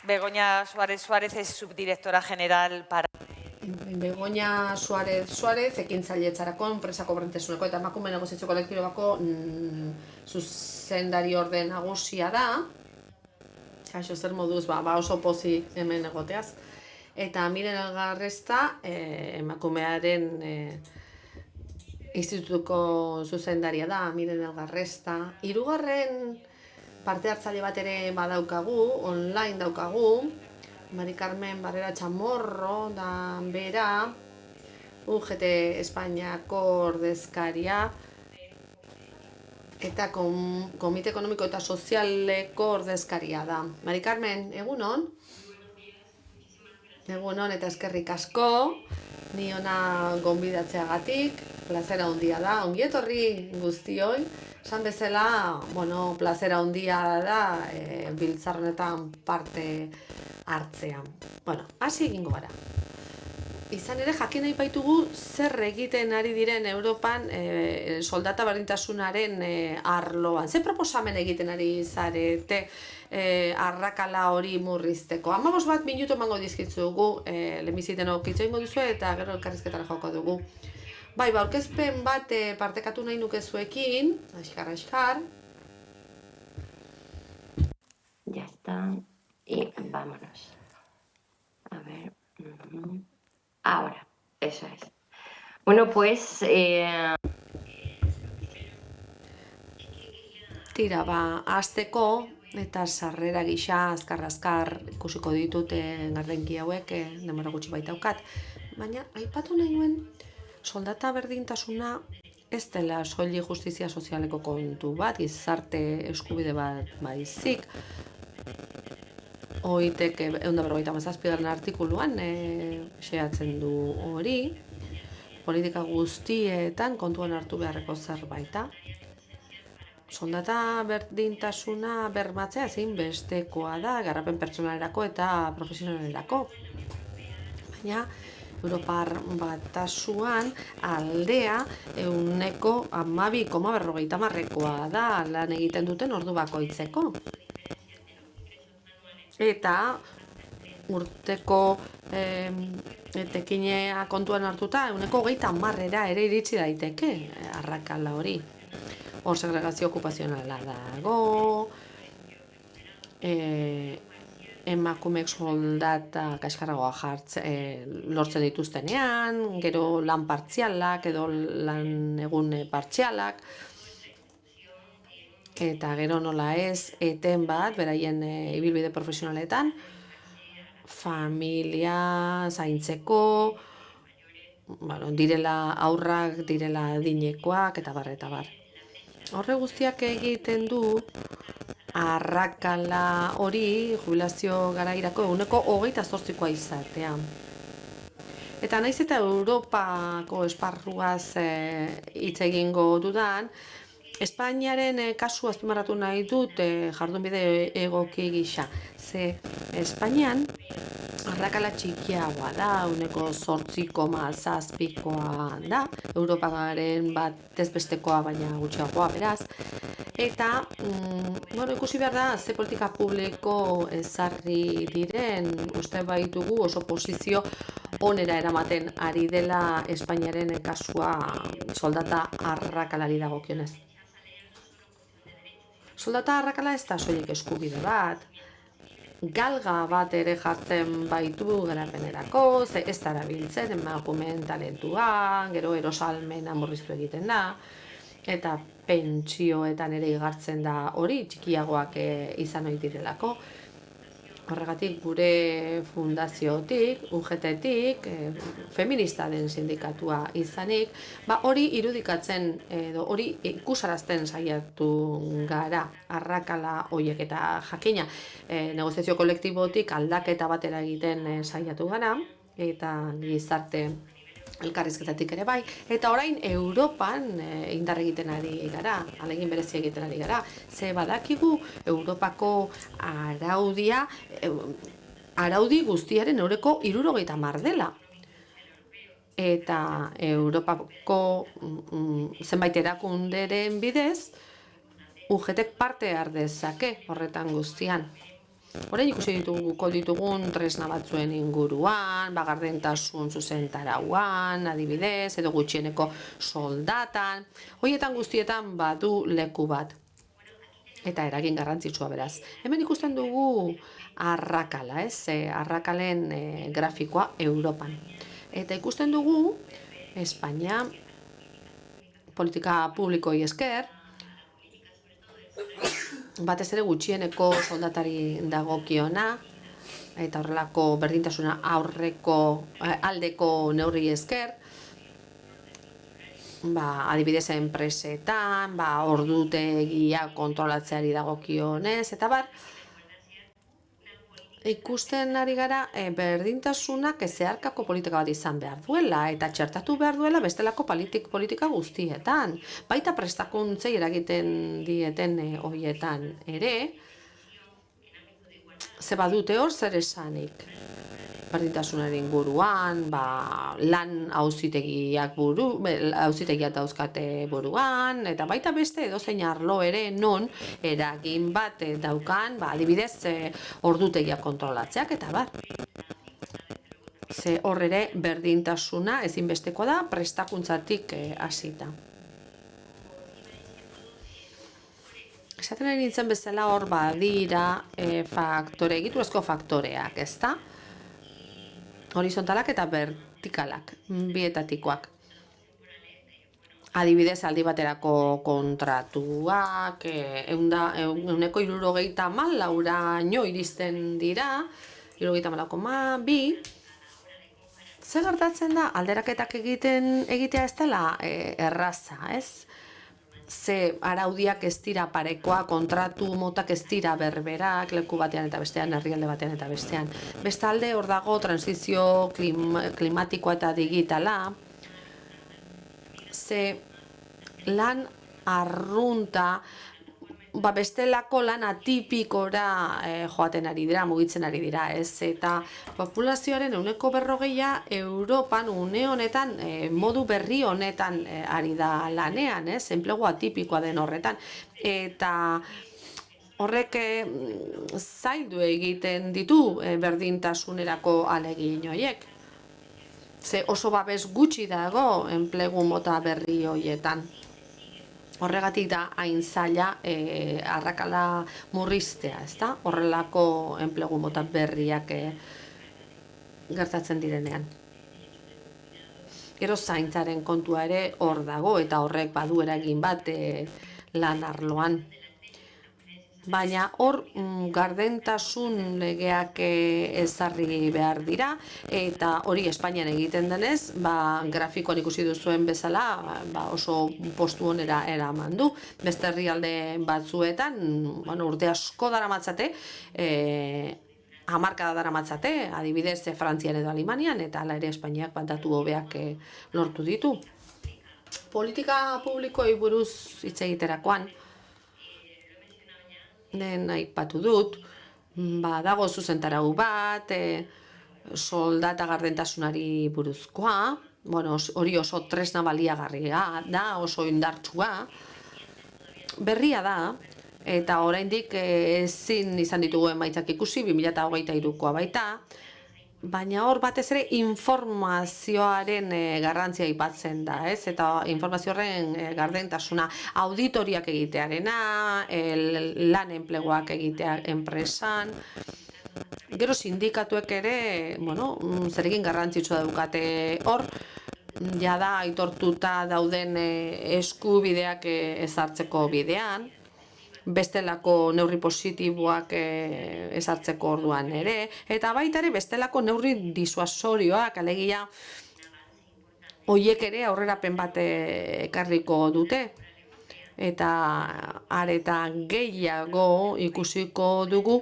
Begoña Suárez Suárez es subdirectora general para... Begoña Suárez, ekintzailetzarako, enpresako brentesuneko eta emakume negoziazio kolektiboko zuzendari orde nagusia da. Kaixo, zer moduz, oso pozik hemen egoteaz. Eta Miren Elgarresta, emakumearen institutuko zuzendaria da, Miren Elgarresta. Hirugarren parte hartzaile bat ere badaukagu, online daukagu. Mari Carmen Barrera Chamorro da bera, UGT Espainiako ordezkaria eta Komite Ekonomiko eta Sozialeko ordezkaria da. Mari Carmen, egunon? Egunon eta eskerrik asko, ni ona gonbidatzeagatik, plazera handia da, ongi etorri guztioi. Esan bezala, plazera handia da biltzar honetan parte hartzean. Hasi egingo gara. Izan ere, jakin nahi baitugu zer egiten ari diren Europan soldata berdintasunaren arloan. Ze proposamen egiten ari zarete arrakala hori murrizteko. 15 minutu emango dizkitzugu, lehenbiziten okitzo ingo duzu eta gero elkarrizketara joko dugu. Aurkezpen bat partekatu nahi nuke zuekin. Aixkar. Ya está. Y vámonos. A ver. Ahora, eso es. Bueno, pues... Tira, hasteko eta sarrera gisa azkar ikusiko ditute gardenki hauek, denbora gutxi baitaukat. Baina, aipatu nahi nuen, soldata berdintasuna ez dela soilik justizia sozialeko kontu bat, gizarte eskubide bat baizik. OITek 157. artikuluan xehatzen du hori, politika guztietan kontuan hartu beharreko zerbaita. Soldata berdintasuna bermatzea ezinbestekoa da, garapen pertsonalerako eta profesionalerako. Baina, Europar Batasuan aldea 12,50%koa da lan egiten duten ordu bakoitzeko. Eta urteko etekinea kontuan hartuta 30%era ere iritsi daiteke arrakala hori. Hor segregazio okupazionala dago, emakumeek soldata kaskarragoa lortzen dituztenean, gero lan partzialak edo lan egun partzialak, eta gero nola ez eten bat, beraien ibilbide profesionaletan, familia zaintzeko, direla aurrak, direla adinekoak, eta bar. Horre guztiak egiten du, arrakala hori jubilazio garairako 28%koa izatea. Eta naiz eta Europako esparruaz hitz egingo dudan, Espainiaren kasu azpimarratu nahi dut jardunbide egoki gisa. Ze Espainian arrakala txikiagoa da, 8,7%koa da, Europaren batez bestekoa baina gutxiagoa beraz. Eta, ikusi behar da, ze politika publiko ezarri diren, uste baitugu oso posizio onera eramaten ari dela Espainiaren kasua soldata arrakalari dagokionez. Soldata arrakala ez da soilik eskubide bat, galga bat ere jartzen baitu garapenerako, ze ez da erabiltzen emakumeen talentua, gero erosalmena murriztu egiten da, eta pentsioetan ere igartzen da hori, txikiagoak izan ohi direlako. Horregatik gure fundaziotik, UGT-tik, feminista den sindikatua izanik, hori irudikatzen edo hori ikusarazten saiatu gara arrakala horiek eta jakina negoziazio kolektibotik aldaketa batera egiten saiatu gara eta gizarte elkarrizketatik ere bai, eta orain Europan indar egiten ari gara, ahalegin berezi egiten ari gara. Ze badakigu Europako araudi guztiaren ehuneko 70 dela. Eta Europako zenbait erakunderen bidez, UGTek parte har dezake horretan guztian. Orain ikusi ditugun tresna batzuen inguruan, gardentasun zuzentarauan, adibidez, edo gutxieneko soldatan, horietan guztietan badu leku bat. Eta eragin garrantzitsua beraz. Hemen ikusten dugu arrakala, arrakalen grafikoa Europan. Eta ikusten dugu Espainia politika publikoi esker, batez ere gutxieneko soldatari dagokiona, eta horrelako berdintasuna aldeko neurri esker, adibidez enpresetan, ordutegia kontrolatzeari dagokionez, eta ikusten ari gara berdintasunak zeharkako politika bat izan behar duela eta txertatu behar duela bestelako politika guztietan. Baita prestakuntzei eragiten dieten horietan ere, ze badute hor zer esanik. Berdintasunaren inguruan, lan auzitegiak dauzkate buruan, eta baita beste edozein arlo ere non eragin bat daukan, adibidez ordutegiak kontrolatzeak, eta ze hor ere berdintasuna ezinbesteko da prestakuntzatik hasita. Esaten ari nintzen bezala hor badira egiturazko faktoreak, ezta? Horizontalak eta vertikalak, bietatikoak. Adibidez, aldi baterako kontratuak, 174 iristen dira, 74,2. Zer gertatzen da, alderaketak egitea ez dela erraza, ez? Ze araudiak ez dira parekoa, kontratu motak ez dira berberak, leku batean eta bestean, herrialde batean eta bestean. Bestalde hor dago transizio klimatikoa eta digitala, ze lan arrunta, bestelako lan atipikora joaten ari dira, mugitzen ari dira, ez? Eta populazioaren 40% Europan une honetan, modu berri honetan ari da lanean, ez? Enplegu atipikoa den horretan. Eta horrek zaildu egiten ditu berdintasunerako ahalegin horiek. Ze oso babes gutxi dago enplegu mota berri horietan. Horregatik da hain zaila arrakala murriztea, ezta? Horrelako enplegu mota berriak gertatzen direnean. Gero zaintzaren kontua ere hor dago eta horrek badu eragin bat lan arloan. Baina hor gardentasun legeak ezarri behar dira eta hori Espainian egiten denez, grafikoan ikusi duzuen bezala oso postu onera eraman du. Beste herrialde batzuetan, urte asko daramatzate, hamarkada daramatzate, adibidez Frantzian edo Alemanian, eta hala ere Espainiak datu hobeak lortu ditu. Politika publikoei buruz hitz egiterakoan, den aipatu dut, dago zuzentarau bat, soldata gardentasunari buruzkoa, hori oso tresna baliagarria da, oso indartsua, berria da, eta oraindik ezin izan ditugu emaitzak ikusi, 2023koa baita, baina hor batez ere informazioaren garrantzia aipatzen da, ez? Eta informazioaren gardentasuna, auditoriak egitearena, lan enpleguak egitea enpresan. Gero sindikatuek ere, zeregin garrantzitsua daukate hor, jada aitortuta dauden eskubideak ezartzeko bidean, bestelako neurri positiboak ezartzeko orduan ere, eta baita ere bestelako neurri disuasorioak, alegia horiek ere aurrerapen bat ekarriko dute. Eta areta gehiago ikusiko dugu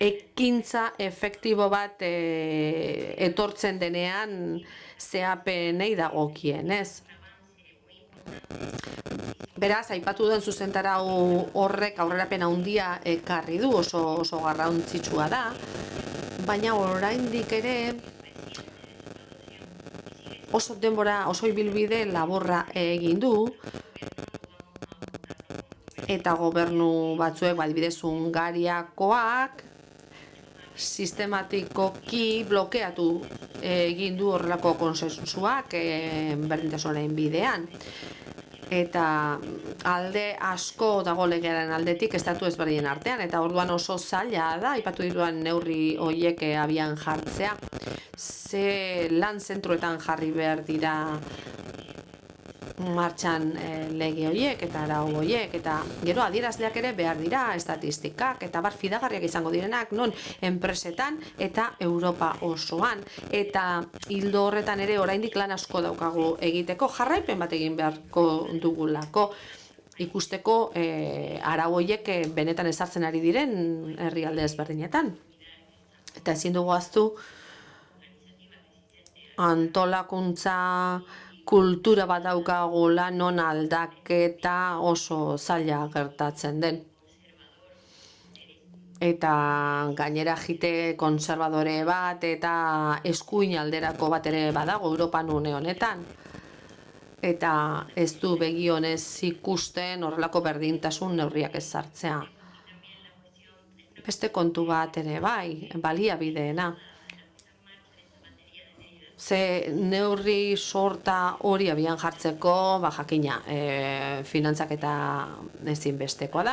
ekintza efektibo bat etortzen denean zehapenei dagokien, ez? Beraz, aipatu den zuzentarau horrek aurrerapen handia ekarri du, oso garrantzitsua da, baina oraindik ere oso denbora, oso ibilbide laburra egin du, eta gobernu batzuek, adibidez Hungariakoak, sistematikoki blokeatu egin du horrelako konsensuak berdintasunaren bidean. Eta alde asko dago legearen aldetik estatu ezberdinen artean, eta orduan oso zaila da, aipatu dituan neurri horiek abian jartzea. Ze lan zentruetan jarri behar dira martxan lege horiek eta arau horiek, eta gero adierazleak ere behar dira, estatistikak, eta bar fidagarriak izango direnak, non enpresetan eta Europa osoan. Eta hildo horretan ere oraindik lan asko daukagu egiteko, jarraipen bat egin beharko dugulako, ikusteko arau horiek benetan ezartzen ari diren herrialde ezberdinetan. Eta ezin dugu ahaztu antolakuntza kultura bat daukagula non aldaketa oso zaila gertatzen den. Eta gainera jite konservadore bat eta eskuin alderako bat ere badago Europan une honetan. Eta ez du begionez ikusten horrelako berdintasun neurriak ezartzea. Beste kontu bat ere bai, baliabideena. Ze neurri sorta hori abian jartzeko, jakina, finantzak eta ezinbestekoa da.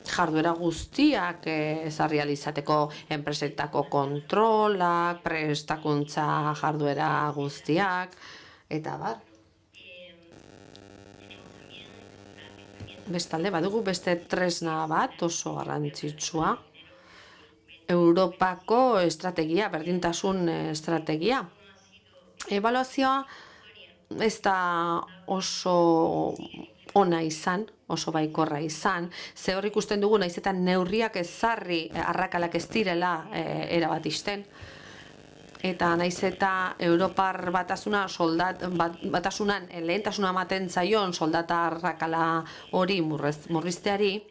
Jarduera guztiak ezarri ahal izateko enpresetako kontrolak, prestakuntza jarduera guztiak, eta bar. Bestalde, badugu beste tresna bat oso garrantzitsua. Europako estrategia, berdintasun estrategia. Ebaluazioa ez da oso ona izan, oso baikorra izan, ze hor ikusten dugu naiz eta neurriak ezarri arrakalak ez direla erabat ixten. Eta naiz eta Europar batasunan lehentasuna ematen zaion soldata arrakala hori murrizteari,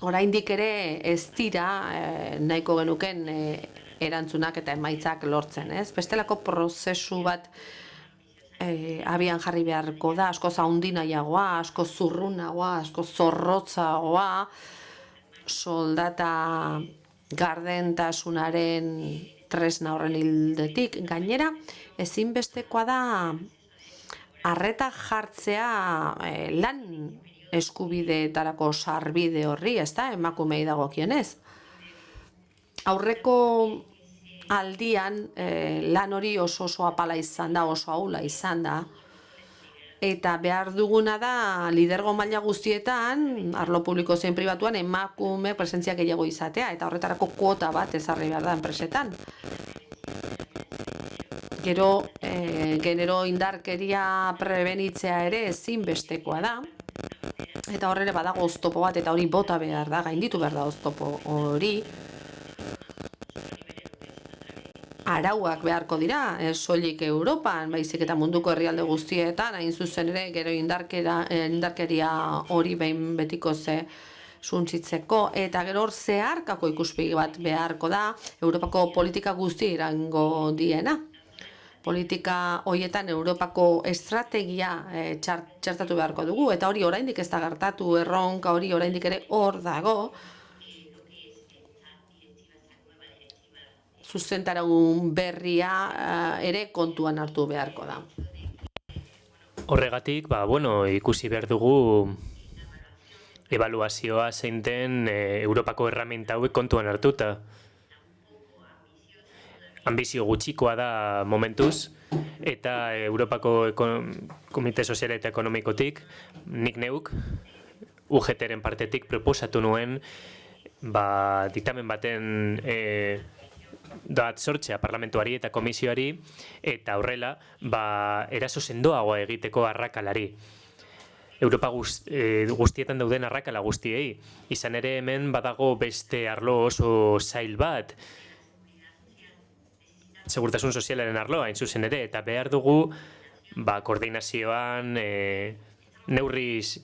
oraindik ere ez dira nahiko genuken erantzunak eta emaitzak lortzen, ez? Bestelako prozesu bat abian jarri beharko da, asko handi nahiagoa, asko zurrunagoa, asko zorrotzagoa, soldata gardentasunaren tresna horren ildetik. Gainera, ezinbestekoa da arreta jartzea lan eskubideetarako sarbide horri, ez da, emakumei dagokionez. Aurreko aldian lan hori oso apala izan da, oso ahula izan da, eta behar duguna da lidergo maila guztietan, arlo publiko zein pribatuan, emakume presentziak gehiago izatea, eta horretarako kuota bat ezarri behar da enpresetan. Gero, genero indarkeria prebenitzea ere ezinbestekoa da, eta horre badago oztopo bat, eta hori bota behar da, gainditu behar da oztopo hori. Arauak beharko dira, soilik Europan, baizik eta munduko herrialde guztietan, hain zuzen ere, gero indarkeria hori behin betiko suntsitzeko, eta gero hor zeharkako ikuspegi bat beharko da, Europako politika guzti irango diena. Politika horietan Europako estrategia txertatu beharko dugu, eta hori oraindik ez da gertatu, erronka hori oraindik ere hor dago. Zuzentaragun berria ere kontuan hartu beharko da. Horregatik, ikusi behar dugu ebaluazioa zein den Europako erraminta hauek kontuan hartuta. Ambizio gutxikoa da momentuz, eta Europako Komite Sozial eta Ekonomikotik, nik neuk, UGT-ren partetik proposatu nuen diktamen baten dat sortzea parlamentuari eta komisioari, eta horrela eraso sendoagoa egiteko arrakalari. Europa guztietan dauden arrakala guztiei. Izan ere hemen badago beste arlo oso zail bat, segurtasun sozialaren arloa, hain zuzen ere, eta behar dugu koordinazioan neurriz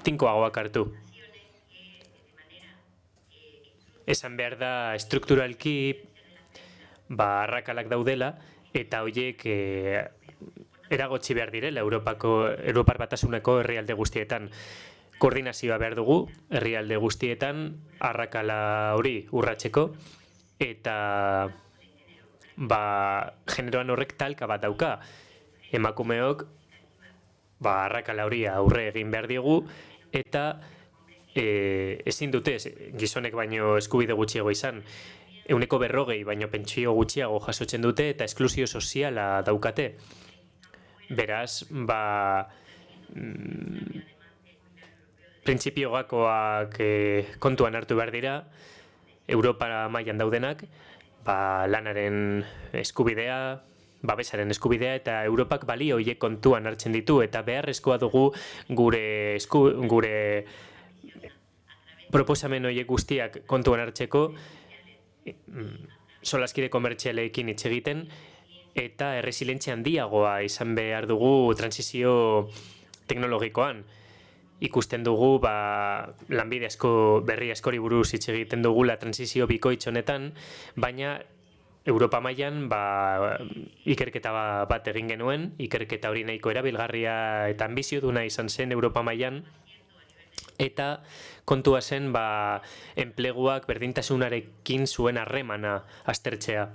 tinkoagoak hartu. Esan behar da estrukturalki arrakalak daudela, eta horiek eragotzi behar direla Europar Batasuneko herrialde guztietan. Koordinazioa behar dugu herrialde guztietan arrakala hori urratzeko, eta generoan horrek talka bat dauka. Emakumeok arrakala hori aurre egin behar diegu, eta ezin dute gizonek baino eskubide gutxiago izan. 40% baino pentsio gutxiago jasotzen dute eta esklusio soziala daukate. Beraz, printzipio gakoak kontuan hartu behar dira, Europa mailan daudenak, lanaren eskubidea, babesaren eskubidea, eta Europak balio horiek kontuan hartzen ditu, eta beharrezkoa dugu gure proposamen horiek guztiak kontuan hartzeko, solaskide komertzialeekin hitz egiten, eta erresilientzia handiagoa izan behar dugu transizio teknologikoan. Ikusten dugu, lanbide berri askori buruz hitz egiten dugula transizio bikoitz honetan, baina Europa mailan ikerketa bat egin genuen, ikerketa hori nahiko erabilgarria eta anbizioduna izan zen Europa mailan, eta kontua zen enpleguak berdintasunarekin zuen harremana aztertzea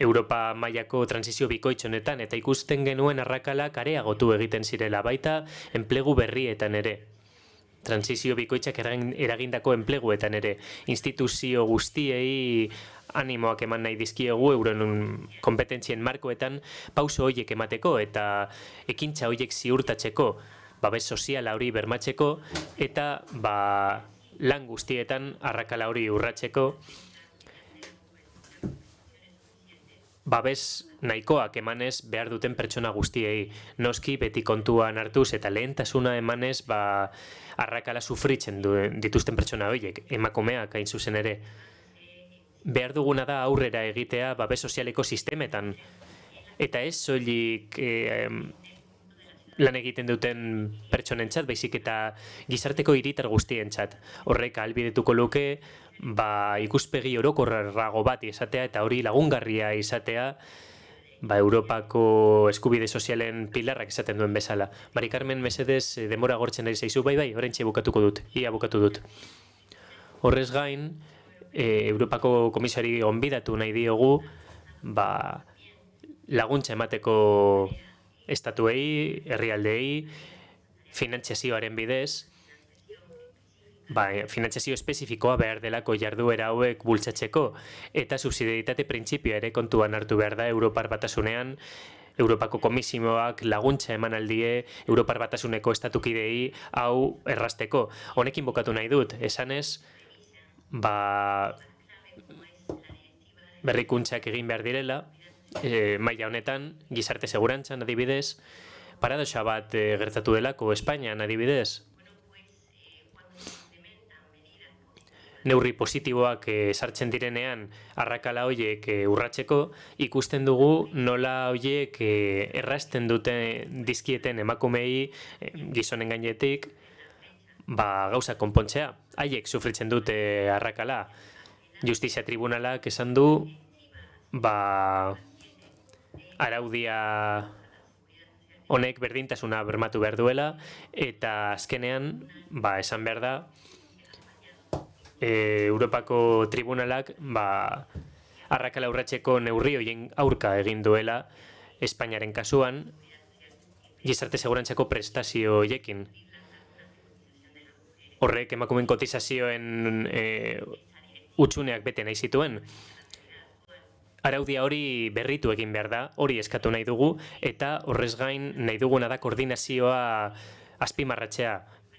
Europa mailako transizio bikoitz honetan, eta ikusten genuen arrakalak areagotu egiten zirela, baita enplegu berrietan ere. Transizio bikoitzak eragindako enpleguetan ere. Instituzio guztiei animoak eman nahi dizkiegu euren kompetentzien markoetan pauso horiek emateko eta ekintza horiek ziurtatzeko, babes soziala hori bermatzeko, eta lan guztietan arrakala hori urratzeko, babes nahikoak emanez behar duten pertsona guztiei. Noski beti kontuan hartuz eta lehentasuna emanez arrakala sufritzen dituzten pertsona horiek, emakumeak hain zuzen ere. Behar duguna da aurrera egitea babes sozialeko sistemetan, eta ez soilik lan egiten duten pertsonentzat, baizik eta gizarteko hiritar guztientzat. Horrek ahalbidetuko luke ikuspegi orokorrago bat izatea eta hori lagungarria izatea Europako eskubide sozialen pilarrak izaten duen bezala. Mari Carmen, mesedez, denbora agortzen ari zaizu, oraintxe bukatuko dut, ia bukatu dut. Horrez gain, Europako komisari gonbidatu nahi diogu laguntza emateko estatuei, herrialdeei, finantziazioaren bidez, finantziazio espezifikoa behar delako jarduera hauek bultzatzeko, eta subsidiaritate printzipioa ere kontuan hartu behar da Europar Batasunean. Europako komisioak laguntza eman aldie Europar Batasuneko estatukidei hau errazteko. Honekin bokatu nahi dut, esanez, berrikuntzak egin behar direla, maila honetan, gizarte segurantzan adibidez, paradoxa bat gertatu delako Espainian adibidez. Neurri positiboak sartzen direnean arrakala horiek urratzeko, ikusten dugu nola horiek errazten dizkieten emakumei gizonen gainetik gauza konpontzea. Haiek sufritzen dute arrakala. Justizia Tribunalak esan du araudia honek berdintasuna bermatu behar duela, eta azkenean esan behar da Europako Tribunalak arrakala urratzeko neurri horien aurka egin duela Espainiaren kasuan gizarte segurantzako prestazio horiekin. Horrek emakumeen kotizazioen hutsuneak bete nahi zituen. Araudia hori berritu egin behar da, hori eskatu nahi dugu, eta horrez gain nahi duguna da koordinazioa azpimarratzea,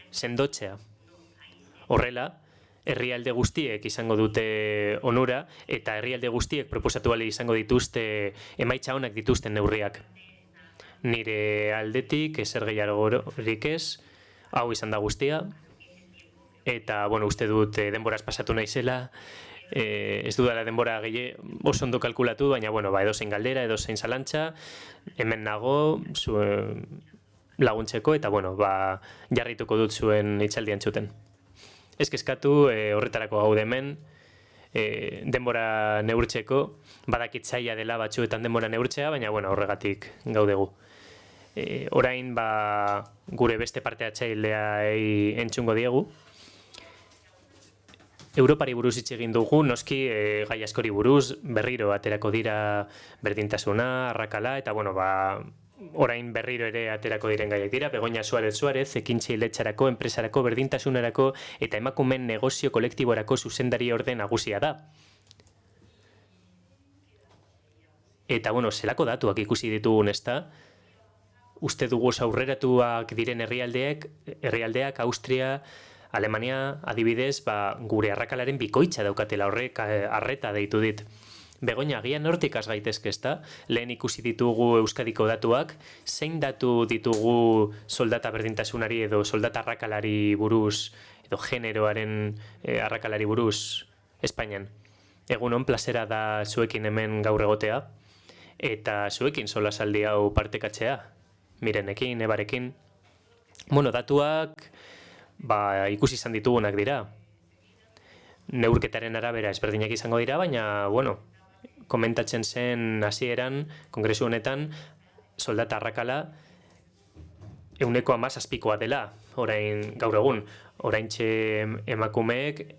sendotzea. Horrela, herrialde guztiek izango dute onura, eta herrialde guztiek proposatu ahal izango dituzte emaitza onak dituzten neurriak. Nire aldetik, ezer gehiagorik ez, hau izan da guztia, eta, uste dut denboraz pasatu naizela, ez dudala denbora oso ondo kalkulatu, baina, edozein galdera, edozein zalantza, hemen nago, laguntzeko, eta, jarrituko dut zuen hitzaldi entzuten. Ez kezkatu, horretarako gaude hemen, denbora neurtzeko, badakit zaila dela batzuetan denbora neurtzea, baina horregatik gaudegu. Orain gure beste parte hartzaileei entzungo diegu. Europari buruz hitz egin dugu, noski gai askori buruz, berriro aterako dira berdintasuna, arrakala, eta orain berriro ere aterako diren gaiak dira, Begoña Suárez, ekintzaile-etxarako, enpresarako, berdintasunerako eta emakumeen negozio kolektiborako zuzendari orde nagusia da. Eta, zelako datuak ikusi ditugun, ezta? Uste dugu aurreratuak diren herrialdeak, Austria, Alemania, adibidez, gure arrakalaren bikoitza daukatela, horrek arreta deitu dit. Begoña, agian hortik has gaitezke, ezta? Lehen ikusi ditugu Euskadiko datuak, zein datu ditugu soldata berdintasunari edo soldata arrakalari buruz, edo generoaren arrakalari buruz Espainian? Egunon, plazera da zuekin hemen gaur egotea, eta zuekin solasaldi hau partekatzea, Mirenekin, Ebarekin. Datuak ikusi izan ditugunak dira. Neurketaren arabera ezberdinak izango dira, baina, komentatzen zen hasieran, kongresu honetan, soldata arrakala 17%koa dela, orain gaur egun. Oraintxe emakumeek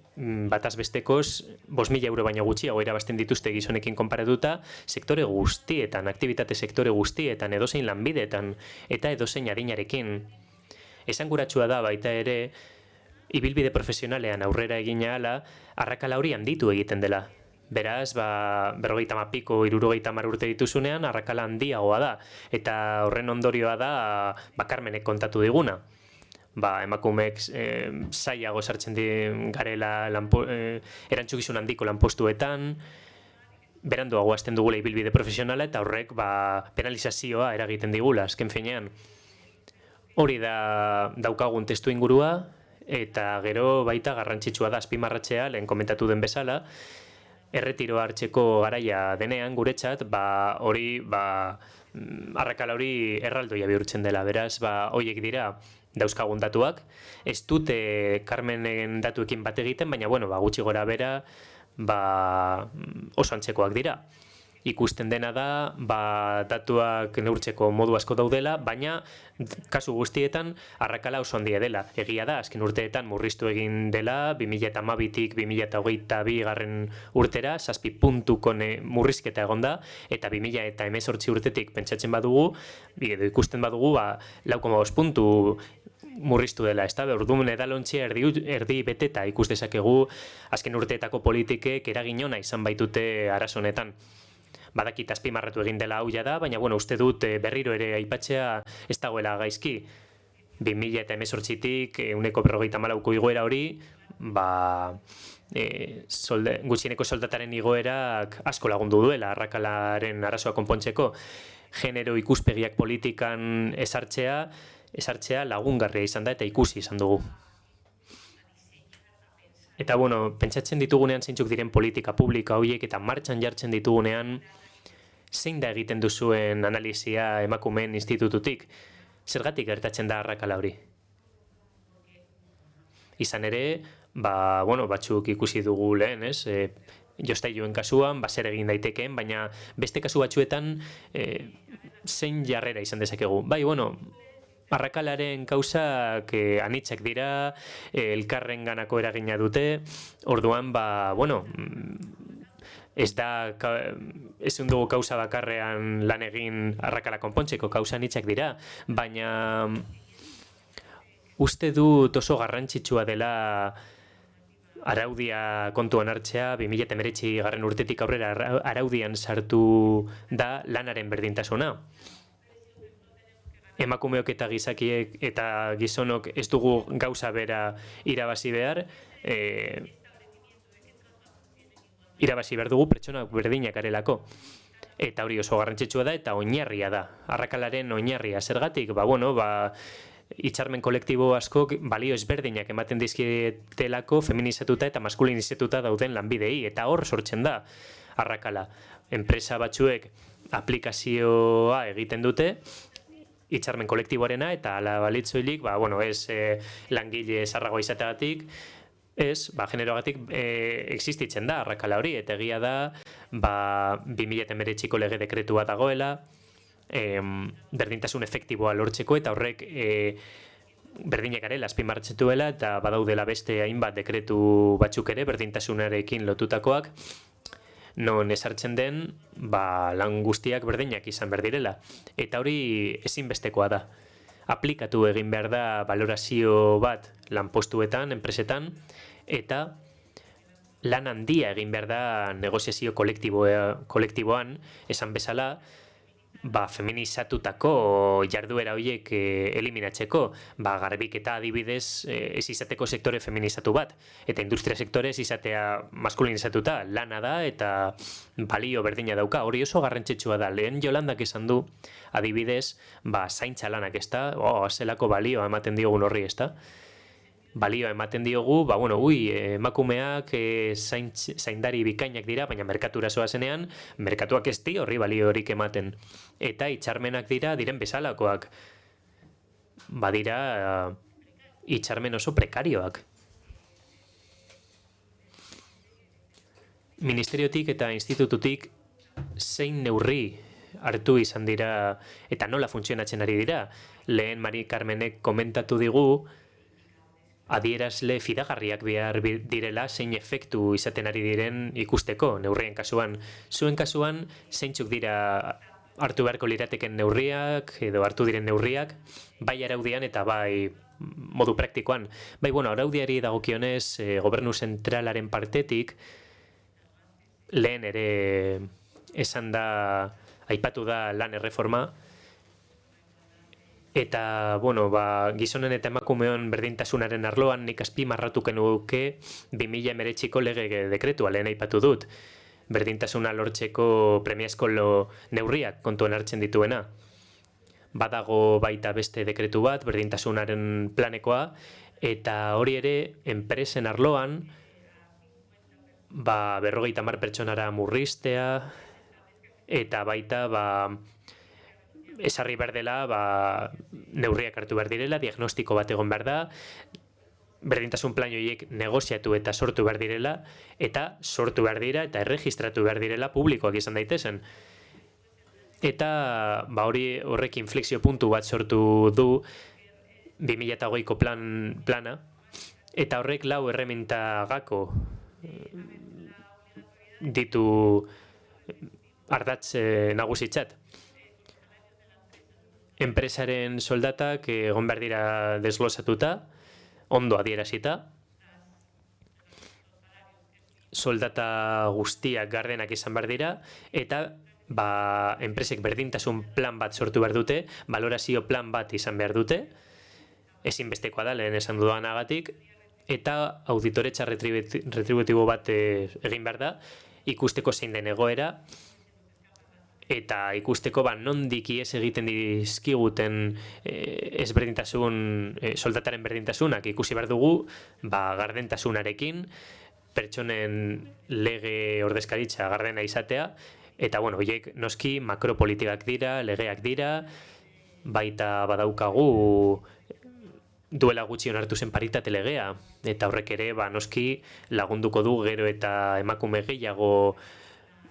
bataz bestekoz 5.000 euro baino gutxiago irabazten dituzte gizonekin konparatuta sektore guztietan, aktibitate sektore guztietan, edozein lanbideetan eta edozein adinarekin. Esanguratsua da baita ere, ibilbide profesionalean aurrera egin ahala, arrakala hori handitu egiten dela. Beraz, 50 60 urte dituzunean, arrakala handiagoa da. Eta horren ondorioa da, Carmenek kontatu diguna. Emakumeek zailago sartzen garela erantzukizun handiko lanpostuetan, beranduago hasten dugula ibilbide profesionala, eta horrek penalizazioa eragiten digula, azken finean. Hori da daukagun testu ingurua, eta gero baita garrantzitsua da azpimarratzea, lehen komentatu den bezala, erretiroa hartzeko garaia denean guretzat, arrakala hori erraldoia bihurtzen dela, beraz, horiek dira dauzkagun datuak. Ez dute Carmenen datuekin bat egiten, baina, gutxi gora bera, oso antzekoak dira. Ikusten dena da, datuak neurtzeko modu asko daudela, baina kasu guztietan arrakala oso handia dela. Egia da, azken urteetan murriztu egin dela, 2012tik 2022 garren urtera, 7 puntuko murrizketa egon da, eta 2018 urtetik pentsatzen badugu, edo ikusten badugu, 4,5 puntu murriztu dela, ez da, orduan edalontzia erdi beteta ikus dezakegu azken urteetako politikek eragin ona izan baitute arazo honetan. Badakit azpimarratu egin dela hau da, baina uste dut berriro ere aipatzea ez dagoela gaizki. 2018tik 1,54ko igoera hori, gutxieneko soldataren igoerak asko lagundu duela arrakalaren arazoa konpontzeko. Genero ikuspegiak politikan esartzea lagungarria izan da eta ikusi izan dugu. Eta, pentsatzen ditugunean zeintzuk diren politika publika horiek eta martxan jartzen ditugunean, zein da egiten duzuen analizia emakumeen institututik? Zergatik gertatzen da arrakala hori? Izan ere, batzuk ikusi dugu lehen, ez? Jostailuen kasuan, zer egin daitekeen, baina beste kasu batzuetan zein jarrera izan dezakegu. Arrakalaren kausak anitzak dira, elkarrenganako eragina dute, orduan, ez dugu kausa bakarrean lan egin arrakala konpontzeko, kausa anitzak dira, baina uste dut oso garrantzitsua dela araudia kontuan hartzea, 2019 garren urtetik aurrera araudian sartu da lanaren berdintasuna. Emakumeok eta gizakiek eta gizonok ez dugu gauza bera irabazi behar, irabazi behar dugu pertsonak berdinak garelako. Eta hori oso garrantzitsua da eta oinarria da. Arrakalaren oinarria zergatik, hitzarmen kolektibo askok balio ezberdinak ematen dizkietelako feminizatuta eta maskulinizatuta dauden lanbidei, eta hor sortzen da arrakala. Enpresa batzuek aplikazioa egiten dute, hitzarmen kolektiboarena, eta ala balitzoilik, ez langile zarragoa izateagatik, ez, generoagatik existitzen da arrakala hori, eta egia da, 2019ko lege dekretua dagoela, berdintasun efektiboa lortzeko, eta horrek berdinak garela azpimarratzetuela, eta badaudela beste hainbat dekretu batzuk ere berdintasunarekin lotutakoak, non esartzen den lan guztiak berdinak izan behar direla. Eta hori ezinbestekoa da. Aplikatu egin behar da balorazio bat lanpostuetan, enpresetan, eta lan handia egin behar da negoziazio kolektiboan, esan bezala, feminizatutako jarduera horiek eliminatzeko, garbiketa adibidez ez izateko sektore feminizatu bat, eta industria sektore ez izatea maskulinizatuta, lana da eta balio berdina dauka, hori oso garrantzitsua da. Lehen Jolandak esan du, adibidez, zaintza lanak, ez da, zelako balioa ematen diogun horri, ez da. Balioa ematen diogu, emakumeak zaindari bikainak dira, baina merkatura zoazenean, merkatuak ez di horri balio horik ematen. Eta hitzarmenak diren bezalakoak. Badira hitzarmen oso prekarioak. Ministeriotik eta institututik zein neurri hartu izan dira eta nola funtzionatzen ari dira. Lehen Mari Carmenek komentatu digu, adierazle fidagarriak behar direla zein efektu izaten ari diren ikusteko neurrien kasuan. Zuen kasuan, zeintzuk dira hartu beharko lirateken neurriak edo hartu diren neurriak, bai araudian eta bai modu praktikoan. Araudiari dagokionez gobernu zentralaren partetik, lehen ere esan da, aipatu da lan erreforma, eta, gizonen eta emakumeon berdintasunaren arloan nik azpimarratuko nuke 2019ko lege dekretua lehen aipatu dut. Berdintasuna lortzeko premiazko neurriak kontuan hartzen dituena. Badago baita beste dekretu bat, berdintasunaren planekoa, eta hori ere, enpresen arloan, 50 pertsonara murriztea, eta baita, esarri behar dela, neurriak hartu behar direla, diagnostiko bat egon behar da, berdintasun plan horiek negoziatu eta sortu behar direla, eta sortu behar dira eta erregistratu behar direla publikoak izan daitezen. Eta horrek inflexio puntu bat sortu du 2008ko plana, eta horrek 4 erreminta gako ditu ardatz nagusitzat. Enpresaren soldatak egon behar dira desglosatuta, ondo adierazita. Soldata guztiak gardenak izan behar dira, eta enpresek berdintasun plan bat sortu behar dute, balorazio plan bat izan behar dute, ezinbestekoa da lehen esan dudanagatik, eta auditoretza retributibo bat egin behar da, ikusteko zein den egoera, eta ikusteko nondik ies egiten dizkiguten soldataren berdintasunak ikusi behar dugu gardentasunarekin, pertsonen lege ordezkaritza gardena izatea, eta horiek noski makropolitikak dira, legeak dira, baita badaukagu duela gutxi onartu zen paritate legea, eta horrek ere noski lagunduko du gero eta emakume gehiago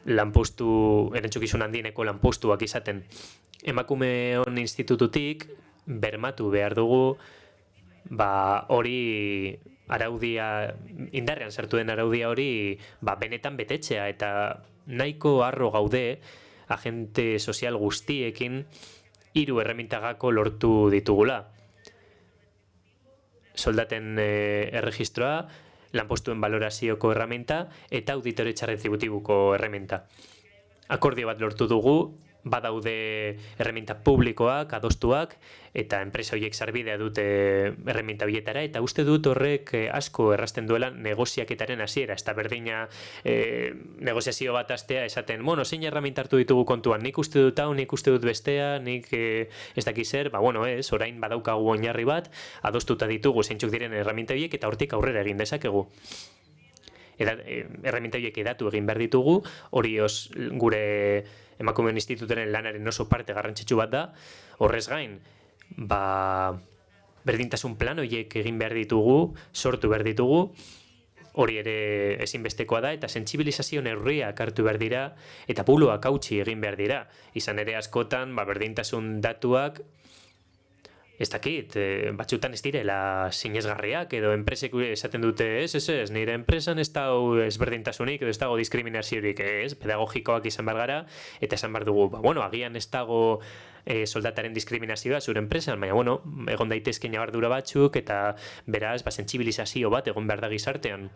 lanpostu, erantzukizun handieneko lanpostuak izaten. Emakumeon institututik bermatu behar dugu hori araudia, indarrean sartu den araudia hori benetan betetzea, eta nahiko harro gaude agente sozial guztiekin 3 erremintagako lortu ditugula. Soldaten erregistroa, lanpostuen balorazioko erreminta eta auditoretza retributibuko erreminta. Akordio bat lortu dugu, badaude erreminta publikoak, adostuak, eta enpresa horiek sarbidea dute erreminta horietara, eta uste dut horrek asko errazten duela negoziaketaren hasiera, ez da berdina negoziazio bat astea esaten, zein erreminta hartu ditugu kontuan, nik uste dut hau, nik uste dut bestea, nik ez daki zer, orain badaukagu oinarri bat, adostuta ditugu zeintzuk diren erreminta horiek, eta hortik aurrera egin dezakegu. Erreminta horiek edatu egin behar ditugu, hori gure emakumeen institutaren lanaren oso parte garrantzitsu bat da, horrez gain, berdintasun plan horiek egin behar ditugu, sortu behar ditugu, Hori ere ezinbestekoa da, eta sentsibilizazio neurriak hartu behar dira, eta buloak hautsi egin behar dira. Izan ere askotan, berdintasun datuak, ez dakit, batzutan ez direla sinesgarriak, edo enpresek esaten dute, ez, nire enpresan ez dago ezberdintasunik, edo ez dago diskriminaziorik, ez, pedagogikoak izan behar gara, eta esan behar dugu, agian ez dago soldataren diskriminazioa zure enpresan, baina, egon daitezke ñabardura batzuk, eta beraz, sentsibilizazio bat egon behar da gizartean.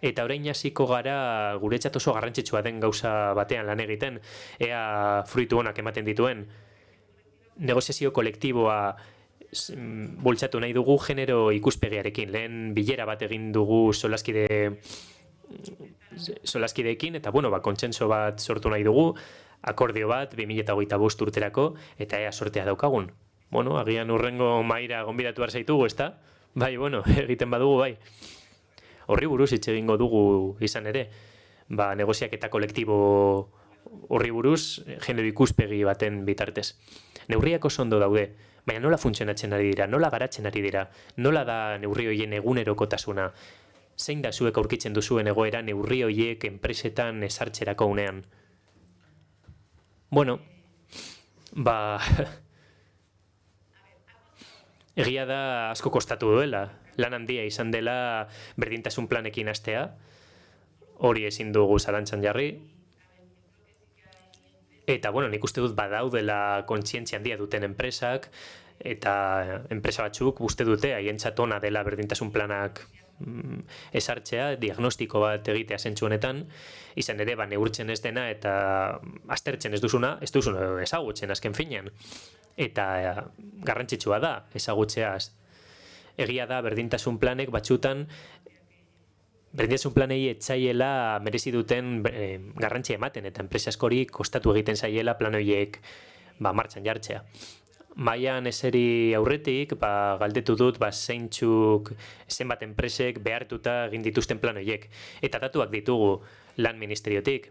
Eta orain hasiko gara guretzat oso garrantzitsua den gauza batean lan egiten, ea fruitu onak ematen dituen. Negoziazio kolektiboa bultzatu nahi dugu genero ikuspegiarekin. Lehen bilera bat egin dugu solaskideekin, eta kontsentso bat sortu nahi dugu, akordio bat 2025 urterako, eta ea sortea daukagun. Agian urrengo maira gonbidatu behar zaitugu, ezta? Bai, egiten badugu, bai. Horri buruz hitz egingo dugu izan ere. Negoziaketa kolektibo horri buruz, genero ikuspegi baten bitartez. Neurriak oso ondo daude, baina nola funtzionatzen ari dira, nola garatzen ari dira, nola da neurri horien egunerokotasuna, zein da zuek aurkitzen duzuen egoera neurri horiek enpresetan ezartzerako unean. Egia da asko kostatu duela, lan handia izan dela berdintasun planekin hastea, hori ezin dugu zalantzan jarri. Eta, nik uste dut badaudela kontzientzia handia duten enpresak, eta enpresa batzuk uste dute haientzat ona dela berdintasun planak ezartzea, diagnostiko bat egitea zentzu honetan, izan ere, neurtzen ez dena eta aztertzen ez duzuna ezagutzen azken finean. Eta garrantzitsua da ezagutzeaz. Egia da berdintasun planek batzutan berdintasun planei etzaiela merezi duten garrantzia ematen, eta enpresa askori kostatu egiten zaiela plan horiek martxan jartzea. Maian eseri aurretik, galdetu dut zeintzuk zenbat enpresek behartuta egin dituzten plan horiek. Eta datuak ditugu lan ministeriotik.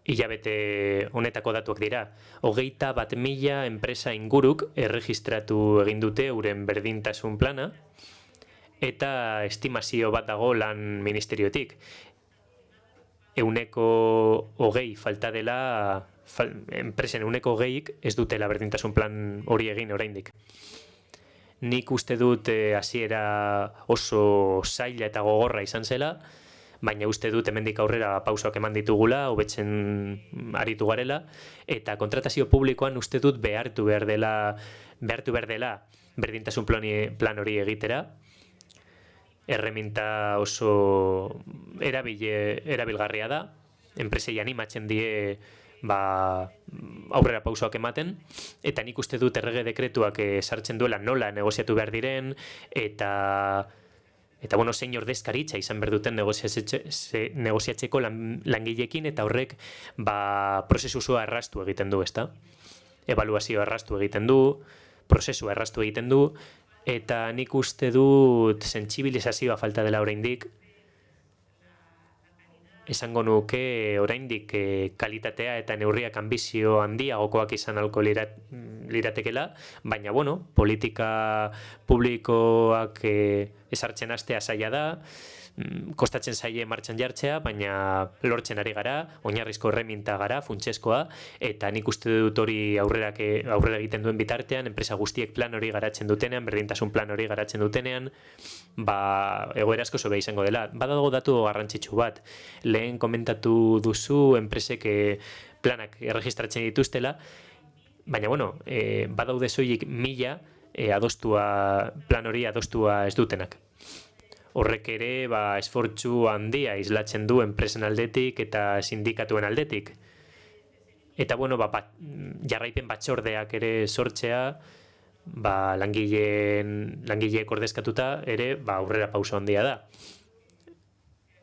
Hilabete honetako datuak dira. 21.000 enpresa inguruk erregistratu egin dute euren berdintasun plana, eta estimazio bat dago lan ministeriotik. 20% falta dela, enpresen 20%ik ez dutela berdintasun plan hori egin oraindik. Nik uste dut hasiera oso zaila eta gogorra izan zela, baina uste dut hemendik aurrera pausoak eman ditugula, hobetzen aritu garela, eta kontratazio publikoan uste dut behartu behar dela berdintasun plan hori egitera. Erreminta oso erabilgarria da, enpresei animatzen die aurrera pausoak ematen, eta nik uste dut errege dekretuak sartzen duela nola negoziatu behar diren, eta zein ordezkaritza izan behar duten negoziatzeko langileekin, eta horrek prozesu osoa erraztu egiten du, ezta? Ebaluazioa erraztu egiten du, prozesua erraztu egiten du, eta nik uste dut sentsibilizazioa falta dela oraindik. Esango nuke oraindik kalitatea eta neurriak anbizio handiagokoak izan ahalko liratekela, baina politika publikoak ezartzen hastea zaila da, kostatzen zaie martxan jartzea, baina lortzen ari gara, oinarrizko erreminta gara, funtsezkoa, eta nik uste dut hori aurrera egiten duen bitartean, enpresa guztiek plan hori garatzen dutenean, berdintasun plan hori garatzen dutenean, egoera asko sobe izango dela. Badago datu garrantzitsu bat, lehen komentatu duzu enpresek planak erregistratzen dituztela, baina badaude soilik 1000 plan hori adostua ez dutenak. Horrek ere esfortzu handia islatzen du enpresen aldetik eta sindikatuen aldetik. Eta jarraipen batzordeak ere sortzea, langileek ordezkatuta ere aurrera pauso handia da.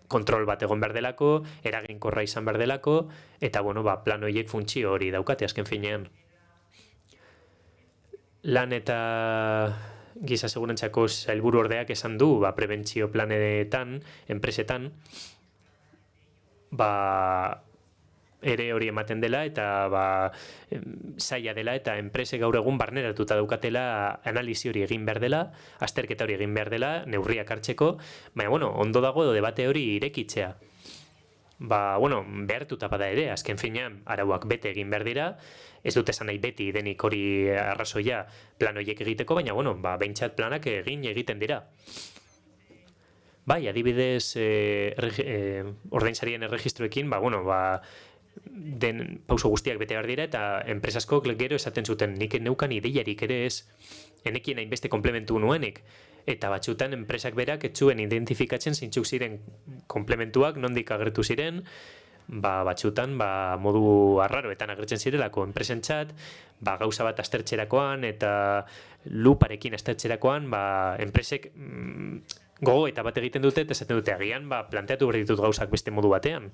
Kontrol bat egon behar delako, eraginkorra izan behar delako, eta plan horiek funtzio hori daukate azken finean. Lan eta giza segurantzako sailburu ordeak esan du prebentzio planetan, enpresetan, ere hori ematen dela eta zaila dela eta enpresek gaur egun barneratuta daukatela analizi hori egin behar dela, azterketa hori egin behar dela, neurriak hartzeko, baina, ondo dago debate hori irekitzea. Behartuta bada ere, azken finean, arauak bete egin behar dira, ez dut esan nahi beti denik hori arrazoia plan horiek egiteko, baina, behintzat planak egiten dira. Bai, adibidez, ordainsarien erregistroekin, den pauso guztiak bete behar dira, eta enpresasko gero esaten zuten, nik neukan ideiarik ere ez, enekien hainbeste komplementu nuenik, eta batzutan enpresak berak ez zuen identifikatzen zeintzuk ziren komplementuak, nondik agertu ziren, batzutan modu arraroetan agertzen zirelako enpresentzat, gauza bat aztertzerakoan eta luparekin aztertzerakoan, enpresek gogo eta bat egiten dute, eta esaten dute agian, planteatu behar ditut gauzak beste modu batean.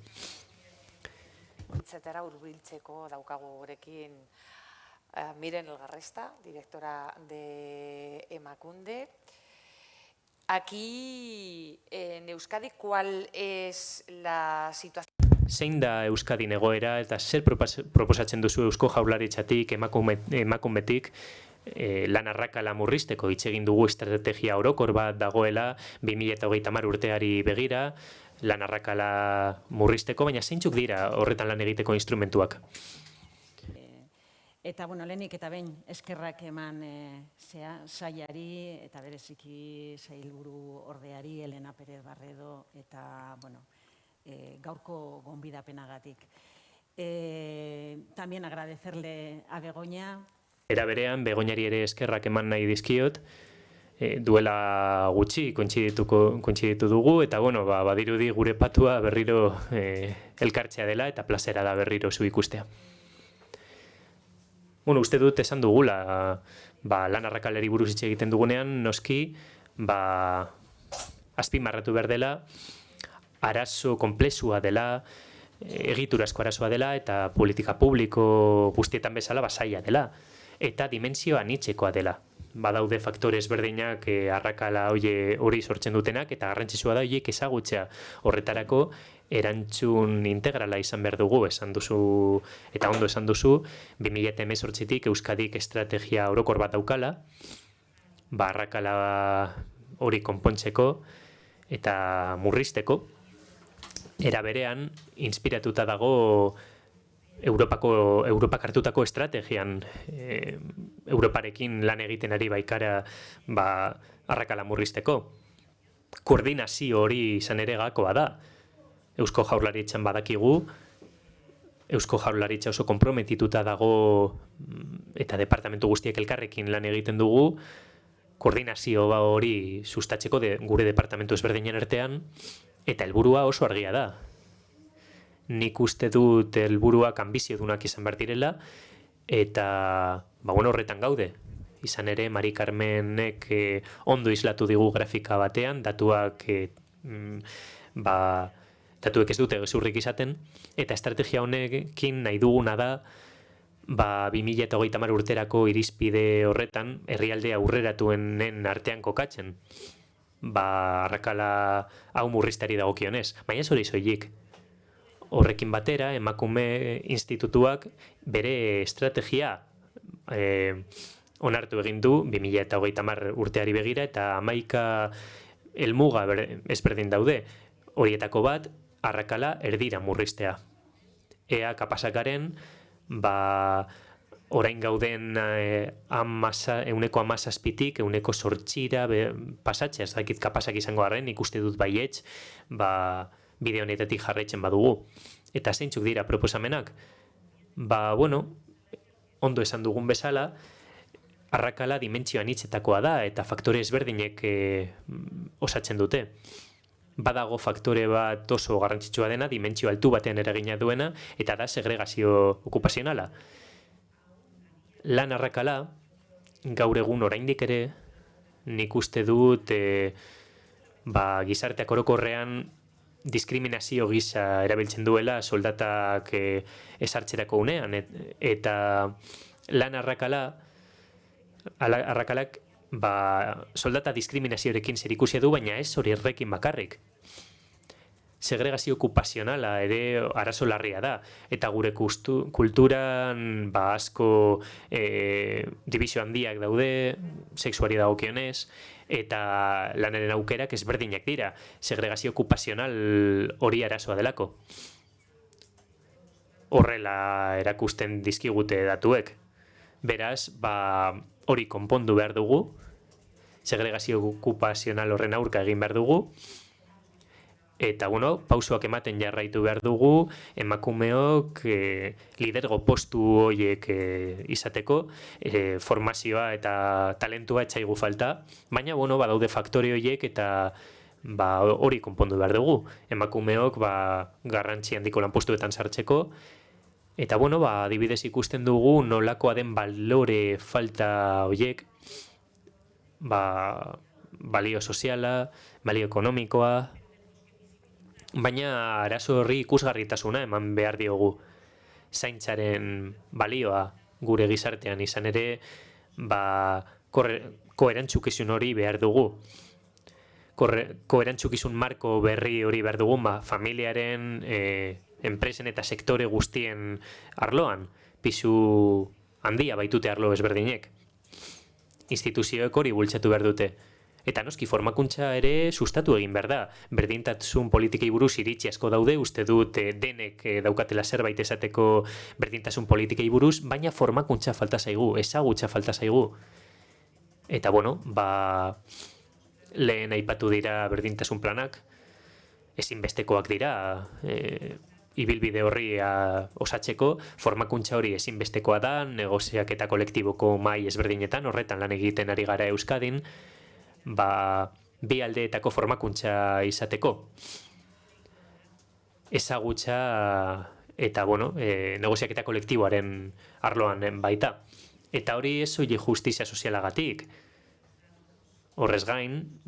Etcétera, hurbiltzeko daukagu gurekin Miren Elgarresta, directora de Emakunde. Aquí, en Euskadi, ¿cuál es la situación? Zein da Euskadin egoera eta zer proposatzen duzu Eusko Jaurlaritzatik, emakumetik, lan arrakala murrizteko hitz egin dugu estrategia orokor bat dagoela 2030 urteari begira, lan arrakala murrizteko, baina zeintzuk dira horretan lan egiteko instrumentuak? Eta, lehenik eta behin eskerrak eman sailari eta bereziki sailburu ordeari, Elena Pérez Barredo, eta, gaurko gonbidapenagatik. También agradecerle a Begoña. Era berean, Begoñari ere eskerrak eman nahi dizkiot, duela gutxi kointziditu dugu, eta badirudi gure patua berriro elkartzea dela, eta plazera da berriro zu ikustea. Uste dut esan dugula, lan arrakalari buruz hitz egiten dugunean, noski, azpimarratu behar dela, arazo konplexua dela, egiturazko arazoa dela, eta politika publiko guztietan bezala zaila dela, eta dimentsio anitzekoa dela. Badaude faktore ezberdinak arrakala hori sortzen dutenak, eta garrantzitsua da horiek ezagutzea. Horretarako, erantzun integrala izan behar dugu, esan duzu, eta ondo esan duzu, 2018tik Euskadik estrategia orokor bat daukala, arrakala hori konpontzeko eta murrizteko. Era berean, inspiratuta dago Europak hartutako estrategian, Europarekin lan egiten ari baikara arrakala murrizteko. Koordinazio hori izan ere gakoa da. Eusko Jaurlaritzan badakigu, Eusko Jaurlaritza oso konprometituta dago eta departamentu guztiek elkarrekin lan egiten dugu, koordinazio hori sustatzeko gure departamentu ezberdinen artean, eta helburua oso argia da. Nik uste dut helburuak ambiziodunak izan behar direla, eta horretan gaude. Izan ere, Mari Carmenek ondo islatu digu grafika batean, datuek ez dute gezurrik izaten, eta estrategia honekin nahi duguna da 2030 urterako irizpide horretan herrialde aurreratuenen artean kokatzen. Arrakala hau murriztari dagokionez, baina ez hori soilik. Horrekin batera, Emakume Institutuak bere estrategia onartu egin du 2030 urteari begira, eta 11 helmuga ezberdin daude. Horietako bat, arrakala erdira murriztea. Ea kapasakaren, orain gauden 17tik 8 pasatzea, ez dakit kapasak izango arren, ikuste dut baietz, bide honetatik jarraitzen badugu. Eta zeintzuk dira proposamenak? Ondo esan dugun bezala, arrakala dimentsio anitzetakoa da, eta faktore ezberdinek osatzen dute. Badago faktore bat oso garrantzitsua dena, dimentsio altu batean eragina duena, eta da segregazio okupazionala. Lan arrakala, gaur egun oraindik ere, nik uste dut gizarteak orokorrean diskriminazio gisa erabiltzen duela soldatak ezartzerako unean, eta lan arrakalak soldata diskriminazioarekin zerikusia du, baina ez hori errekin bakarrik. segregazio okupazionala ere arazo larria da. Eta gure kulturan asko dibizio handiak daude, sexuari dagokionez, eta lanaren aukerak ezberdinak dira. Segregazio okupazional hori arazoa delako. Horrela erakusten dizkigute datuek. Beraz, hori konpondu behar dugu, segregazio okupazional horren aurka egin behar dugu, eta, pausoak ematen jarraitu behar dugu, emakumeok lidergo postu horiek izateko, formazioa eta talentua etxaigu falta, baina, badaude faktore horiek eta hori konpondu behar dugu. Emakumeok garrantzi handiko lanpostuetan sartzeko, eta, adibidez ikusten dugu nolakoa den balore falta horiek, balio soziala, balio ekonomikoa, baina arazo horri ikusgarritasuna eman behar diogu. Zaintzaren balioa gure gizartean izan ere, koerantzukizun hori behar dugu. Koerantzukizun marko berri hori behar dugu, familiaren, enpresen eta sektore guztien arloan, pisu handia baitute arlo ezberdinek. Instituzioek hori bultzatu behar dute. Eta noski, formakuntza ere sustatu egin behar da. Berdintasun politikei buruz iritzi asko daude, uste dut denek daukatela zerbait esateko berdintasun politikei buruz, baina formakuntza falta zaigu, ezagutza falta zaigu. Eta, lehen aipatu dira berdintasun planak, ezinbestekoak dira, ibilbide horri osatzeko, formakuntza hori ezinbestekoa da, negoziak eta kolektiboko mahai ezberdinetan, horretan lan egiten ari gara Euskadin, bi aldeetako formakuntza izateko. Ezagutza eta, negoziak eta kolektiboaren arloan baita. Eta hori ez soilik justizia sozialagatik. Horrez gain,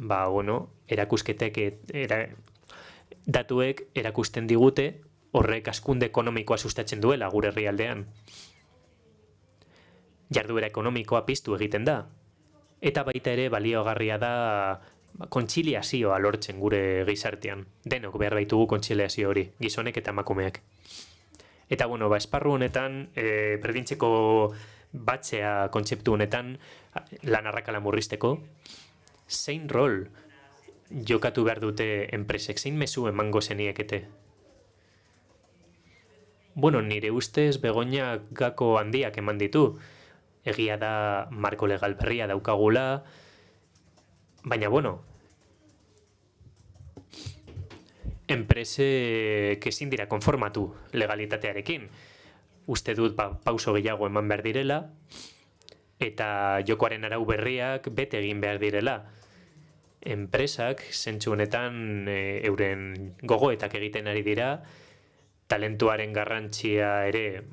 erakusketek, datuek erakusten digute, horrek hazkunde ekonomikoa sustatzen duela gure herrialdean. Jarduera ekonomikoa piztu egiten da. Eta baita ere baliogarria da kontziliazioa lortzen gure gizartean. Denok behar baitugu kontziliazio hori, gizonek eta emakumeak. Eta, esparru honetan, berdintzeko batzea kontzeptu honetan, lan arrakala murrizteko, zein rol jokatu behar dute enpresek, zein mezu emango zeniekete? Nire ustez Begoña gako handiak eman ditu. Egia da marko legal berria daukagula, baina, enpresek ezin dira konformatu legalitatearekin. Uste dut pauso gehiago eman behar direla, eta jokoaren arau berriak bete egin behar direla. Enpresak, zentzu honetan, euren gogoetak egiten ari dira, talentuaren garrantzia ere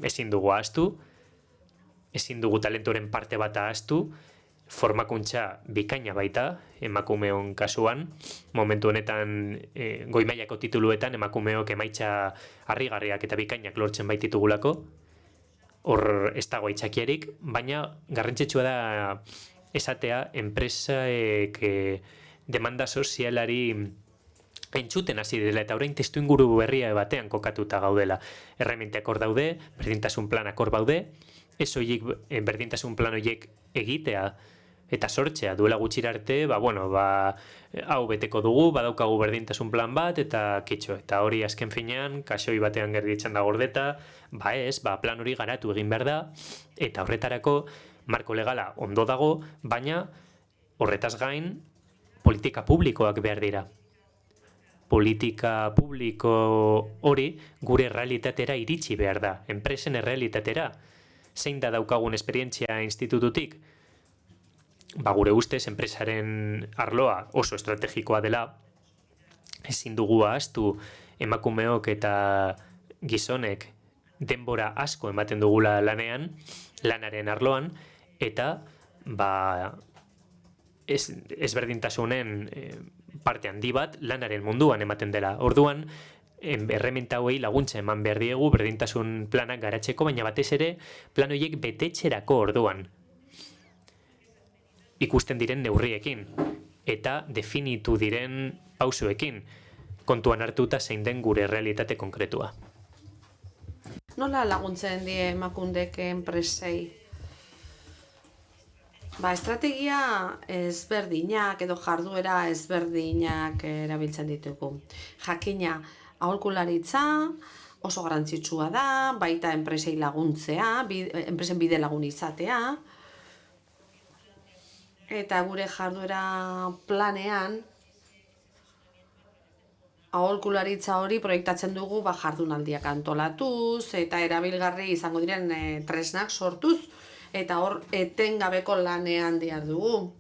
ezin dugu ahaztu, ezin dugu talentuaren parte bat ahaztu, formakuntza bikaina baita, emakumeon kasuan, momentu honetan goi mailako tituluetan emakumeok emaitza harrigarriak eta bikainak lortzen baititugulako, hor ez dago aitzakiarik, baina garrantzitsua da esatea enpresaek demanda sozialari entzuten hasi dela eta orain testuinguru berria batean kokatuta gaudela. Erreminteak hor daude, berdintasun planak hor baude, ez horiek berdintasun plan horiek egitea eta sortzea duela gutxira arte, hau beteko dugu, badaukagu berdintasun plan bat eta kitxo. Eta hori azken finean, kasoi batean gerditzen da gordeta, plan hori garatu egin behar da, eta horretarako marko legala ondo dago, baina horretaz gain politika publikoak behar dira. Politika publiko hori gure errealitatera iritsi behar da, enpresen errealitatera. Zein da daukagun esperientzia institututik? Gure ustez, enpresaren arloa oso estrategikoa dela, ezin dugu ahaztu emakumeok eta gizonek denbora asko ematen dugula lanean, lanaren arloan, eta ezberdintasunen parte handi bat lanaren munduan ematen dela. Orduan, erreminta hauei laguntza eman behar diegu berdintasun planak garatzeko, baina batez ere plan horiek betetxerako orduan ikusten diren neurriekin eta definitu diren pausoekin. kontuan hartuta zein den gure realitate konkretua. Nola laguntzen die emakundek enpresei? Estrategia ezberdinak edo jarduera ezberdinak erabiltzen ditugu. Jakina, aholkularitza oso garrantzitsua da, baita enpresei laguntzea, enpresen bide lagun izatea. Eta gure jarduera planean, aholkularitza hori proiektatzen dugu jardunaldiak antolatuz eta erabilgarri izango diren tresnak sortuz eta hor etengabeko lanean dihardugu.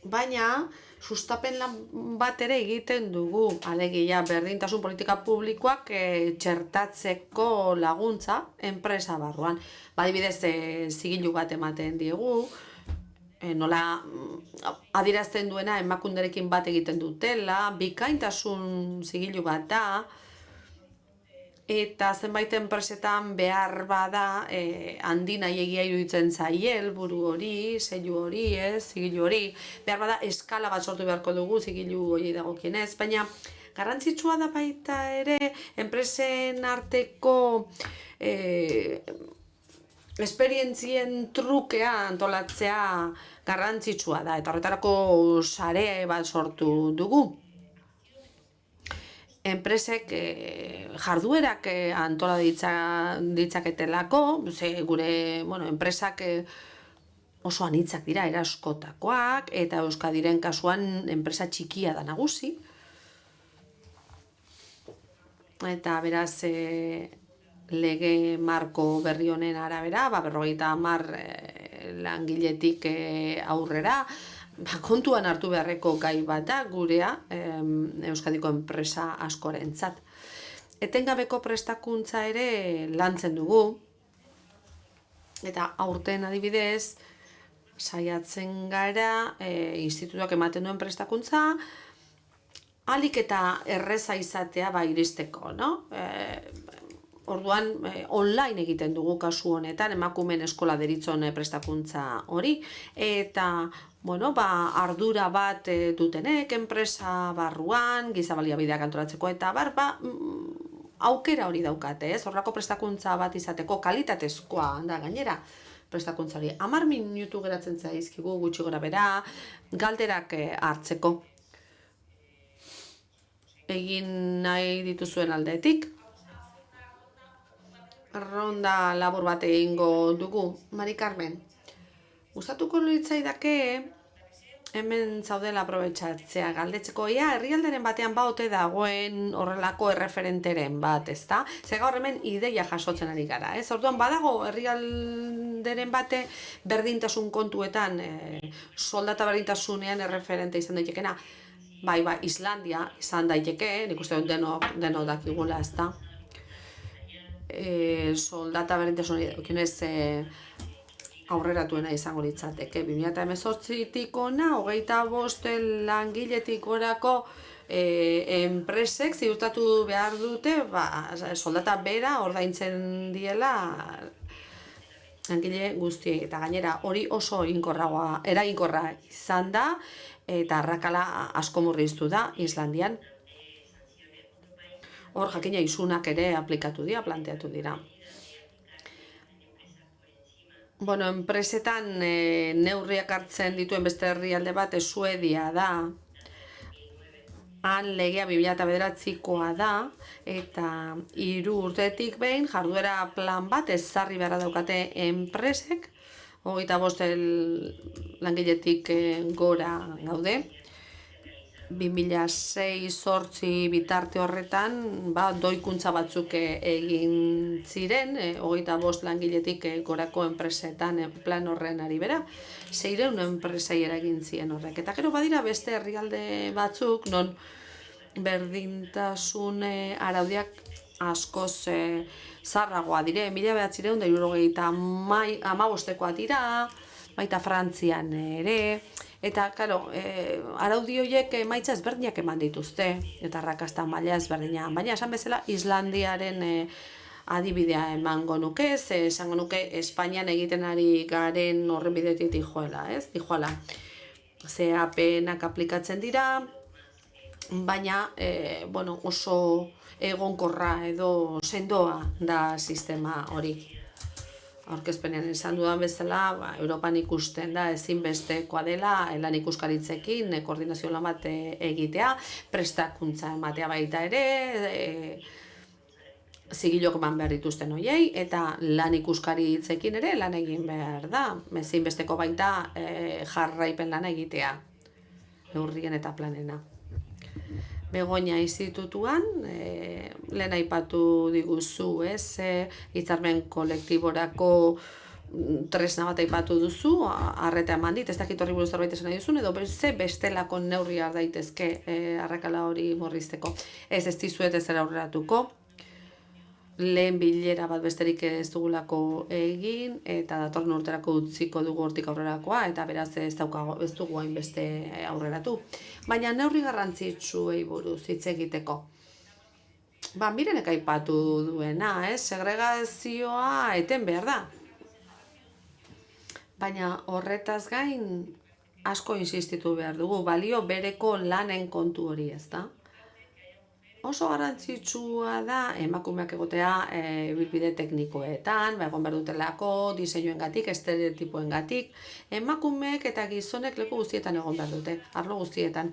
Baina, sustapen lan bat ere egiten dugu, alegia berdintasun politika publikoak txertatzeko laguntza enpresa barruan. Adibidez, zigilu bat ematen diegu, nola adierazten duena emakunderekin bat egiten dutela, bikaintasun zigilu bat da, eta zenbait enpresetan behar bada handi nahiegia iruditzen zaie helburu hori, zeilu hori, zigilu hori, behar bada eskala bat sortu beharko dugu zigilu hori dagokienez, baina garrantzitsua da baita ere enpresen arteko esperientzien trukea antolatzea garrantzitsua da, eta horretarako sare bat sortu dugu. Enpresek jarduerak antola ditzaketelako, gure enpresak oso anitzak dira eraskotakoak, eta Euskadiren kasuan enpresa txikia da nagusi. Eta beraz, lege marko berri honen arabera, 50 langiletik aurrera, kontuan hartu beharreko gai bat da gurea Euskadiko enpresa askorentzat. Etengabeko prestakuntza ere lantzen dugu, eta aurten adibidez, saiatzen gara institutuak ematen duen prestakuntza, ahalik eta erreza izatea iristeko, no? Orduan, online egiten dugu kasu honetan, emakumeen eskola deritzon prestakuntza hori, eta ardura bat dutenek, enpresa barruan, giza baliabideak antolatzeko, eta aukera hori daukate, horrako prestakuntza bat izateko kalitatezkoa da gainera prestakuntzari. 10 minutu geratzen zaizkigu gutxi gora bera, galderak hartzeko. Egin nahi dituzuen aldetik. Ronda labur bat egingo dugu, Mari Carmen. Gustatuko litzaidake hemen zaudela aprobetxatzea galdetzeko, herrialderen batean baote dagoen horrelako erreferenteren bat, ezta? Ze gaur hemen ideia jasotzen ari gara, ez? Orduan badago herrialderen bate berdintasun kontuetan, soldata berdintasunean erreferente izan daitekena. Islandia izan daiteke, nik uste dut denok dakigula, ezta? Soldata berdintasunez aurreratuena izango litzateke. 2018tik ona, 25 langiletik gorako enpresek ziurtatu behar dute soldata bera ordaintzen diela langile guztiei. Eta gainera hori oso eraginkorra izan da, eta arrakala asko murriztu da Islandian. Hor jakina isunak ere aplikatu dira, planteatu dira. Enpresetan neurriak hartzen dituen beste herrialde bat Suedia da. Han legea 2009koa da, eta 3 urtetik behin jarduera plan bat ezarri beharra daukate enpresek, 25 langiletik gora gaude. 2006-2008 bitarte horretan doikuntza batzuk egin ziren, 25 langiletik gorako enpresetan plan horren arabera, 600 enpresei eragin ziren horrek. Eta gero badira beste herrialde batzuk, non berdintasun araudiak askoz zaharragoa dire, 1975koak dira, baita Frantzian ere, eta, karo, araudi horiek emaitza ezberdinak eman dituzte, eta arrakasta maila ezberdina. Baina, esan bezala, Islandiaren adibidea emango nuke, esango nuke Espainian egiten ari garen horren bidetik dijoela, ez? Dijoela. CAP-nak aplikatzen dira, baina oso egonkorra edo sendoa da sistema hori. Aurkezpenean esan dudan bezala, Europan ikusten da ezinbestekoa dela lan ikuskaritzekin koordinazio lan bat egitea, prestakuntza ematea baita ere, zigilok eman behar dituzten hoiei, eta lan ikuskaritzekin ere lan egin behar da. Ezinbesteko baita jarraipen lana egitea, neurrien eta planena. Begoña institutuan, lehen aipatu diguzu, hitzarmen kolektiborako tresna bat aipatu duzu, arreta eman dit, ez dakit horri buruz zerbait esan nahi duzun, edo bestelako neurri har daitezke arrakala hori murrizteko. Ez dizuet ez aurreratuko, lehen bilera bat besterik ez dugulako egin, eta datorren urterako utziko dugu hortik aurrerakoa, eta beraz ez dugu hainbeste aurreratu. Baina neurri garrantzitsuei buruz hitz egiteko. Mirenek aipatu duena, segregazioa eten behar da. Baina horretaz gain asko insistitu behar dugu, balio bereko lanen kontu hori, ez da? Oso garrantzitsua da emakumeak egotea ibilbide teknikoetan, egon behar dutelako, diseinuengatik, estereotipoengatik, emakumeek eta gizonek leku guztietan egon behar dute, arlo guztietan.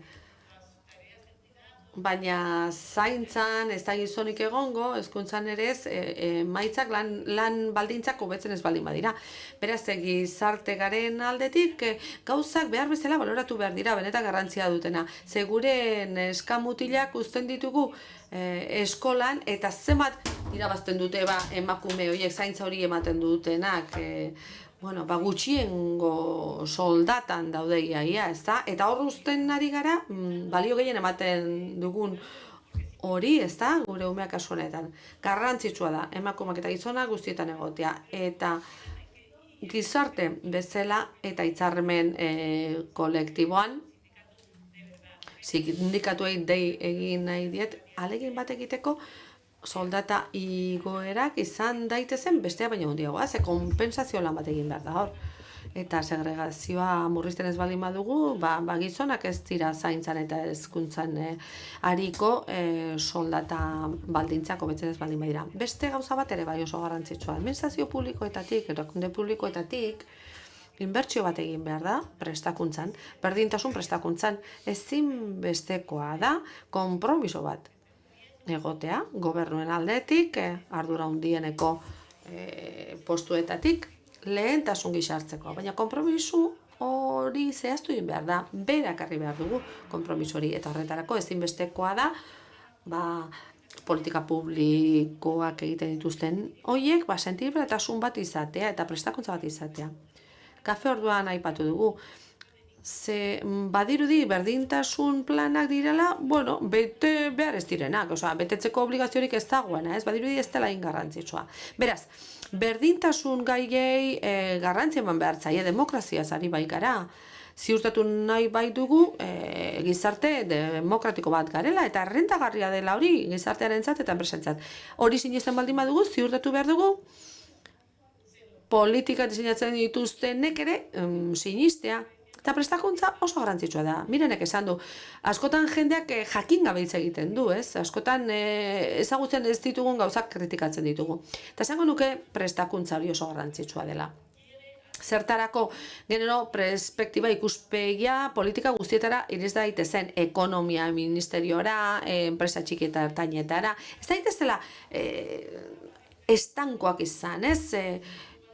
Baina zaintzan ez da gizonik egongo, hezkuntzan ere ez, emaitzak lan baldintzak hobetzen ez baldin badira. Beraz, gizarte garen aldetik, gauzak behar bezala baloratu behar dira, benetan garrantzia dutena. Gure neskamutilak uzten ditugu eskolan, eta zenbat irabazten dute emakume horiek zaintza hori ematen dutenak, gutxiengo soldatan daude iaia, ez da? Eta hor uzten ari gara, balio gehien ematen dugun hori, ez da? Gure umeak kasu honetan. Garrantzitsua da, emakumeak eta gizonak guztietan egotea. Eta gizarte bezala eta hitzarmen kolektiboan, sindikatuei dei egin nahi diet, ahalegin bat egiteko, soldata igoerak izan daitezen bestea baino handiagoa, konpentsazio lan bat egin behar da hor. Eta segregazioa murrizten ez baldin badugu, gizonak ez dira zaintzan eta hezkuntzan ariko soldata baldintzak hobetzen ez baldin badira. Beste gauza bat ere bai oso garrantzitsua. Administrazio publikoetatik, erakunde publikoetatik, inbertsio bat egin behar da, prestakuntzan, berdintasun prestakuntzan, ezinbestekoa da konpromiso bat egotea, gobernuen aldetik, ardura handieneko postuetatik, lehentasun gisa hartzeko. Baina konpromisu hori zehaztu egin behar da, berak harri behar dugu konpromisu hori, eta horretarako ezinbestekoa da, politika publikoak egiten dituzten horiek, sentiberatasun bat izatea eta prestakuntza bat izatea. Kafe orduan aipatu dugu, badirudi berdintasun planak direla, bete behar ez direnak, betetzeko obligaziorik ez dagoena, badirudi ez dela garrantzitsua. Beraz, berdintasun gaiei garrantzia eman behar zaie, demokraziaz ari bai gara, ziurtatu nahi bai dugu gizarte demokratiko bat garela, eta errentagarria dela hori gizartearentzat eta enpresentzat. Hori sinesten baldin badugu, ziurtatu behar dugu, politika diseinatzen dituztenek ere sinistea. Eta prestakuntza oso garrantzitsua da. Mirenek esan du, askotan jendeak jakin gabe hitz egiten du, askotan ezagutzen ez ditugun gauzak kritikatzen ditugu. Eta esango nuke prestakuntza hori oso garrantzitsua dela. Zertarako genero perspektiba ikuspegia politika guztietara iriz daitezen, ekonomia ministeriora, enpresa txiki eta ertainetara. Ez daitezela estankoak izan,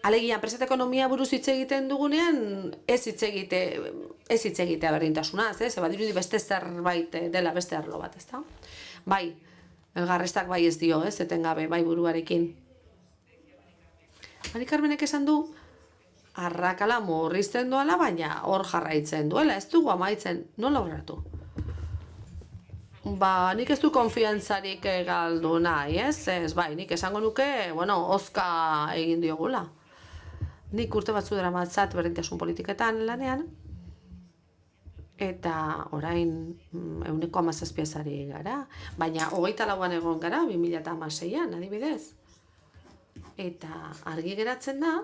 alegia, enpresa eta ekonomia buruz hitz egiten dugunean, ez hitz egitea berdintasunaz, badirudi beste zerbait dela beste arlo bat, ezta? Bai, elgarrestak bai ez dio, etengabe, bai buruarekin. Mari Carmenek esan du, arrakala murrizten duela, baina hor jarraitzen duela, ez dugu amaitzen, nola horretu? Nik ez du konfiantzarik galdu nahi, bai, nik esango nuke, hozka egin diogula. Nik urte batzu dara matzat berdintasun politiketan lanean, eta orain 17% gara, baina 24an egon gara, 2016an, adibidez. Eta argi geratzen da,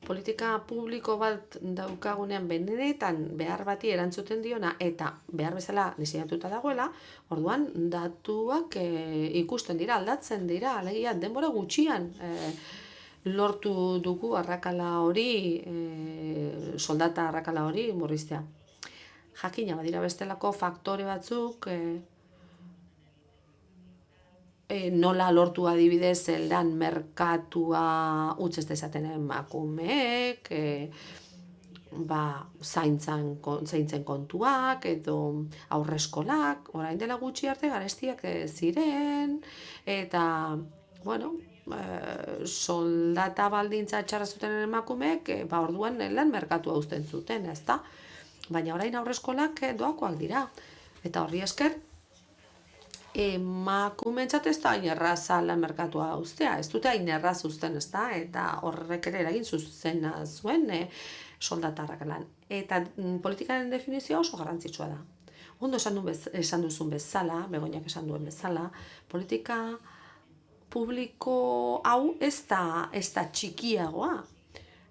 politika publiko bat daukagunean benetan behar bati erantzuten diona eta behar bezala diseinatuta dagoela, orduan datuak ikusten dira, aldatzen dira, alegia denbora gutxian lortu dugu arrakala hori, soldata arrakala hori murriztea. Jakina, badira bestelako faktore batzuk, nola lortu adibidez lan merkatua utz ez dezaten emakumeek, zaintzen kontuak edo aurreskolak, orain dela gutxi arte garestiak ziren, eta, bueno, soldata baldintza txarra zuten emakumeek, orduan lan merkatua uzten zuten, ezta? Baina orain aurreskolak doakoak dira, eta horri esker, emakumeentzat ez da hain erraza lan merkatua uztea, ez dute hain erraz uzten, ez da, eta horrek ere eragin zuzena zuen soldata arrakalan. Eta politikaren definizioa oso garrantzitsua da. Ondo esan duzun bezala, Begoñak esan duen bezala, politika publiko hau ez da txikiagoa,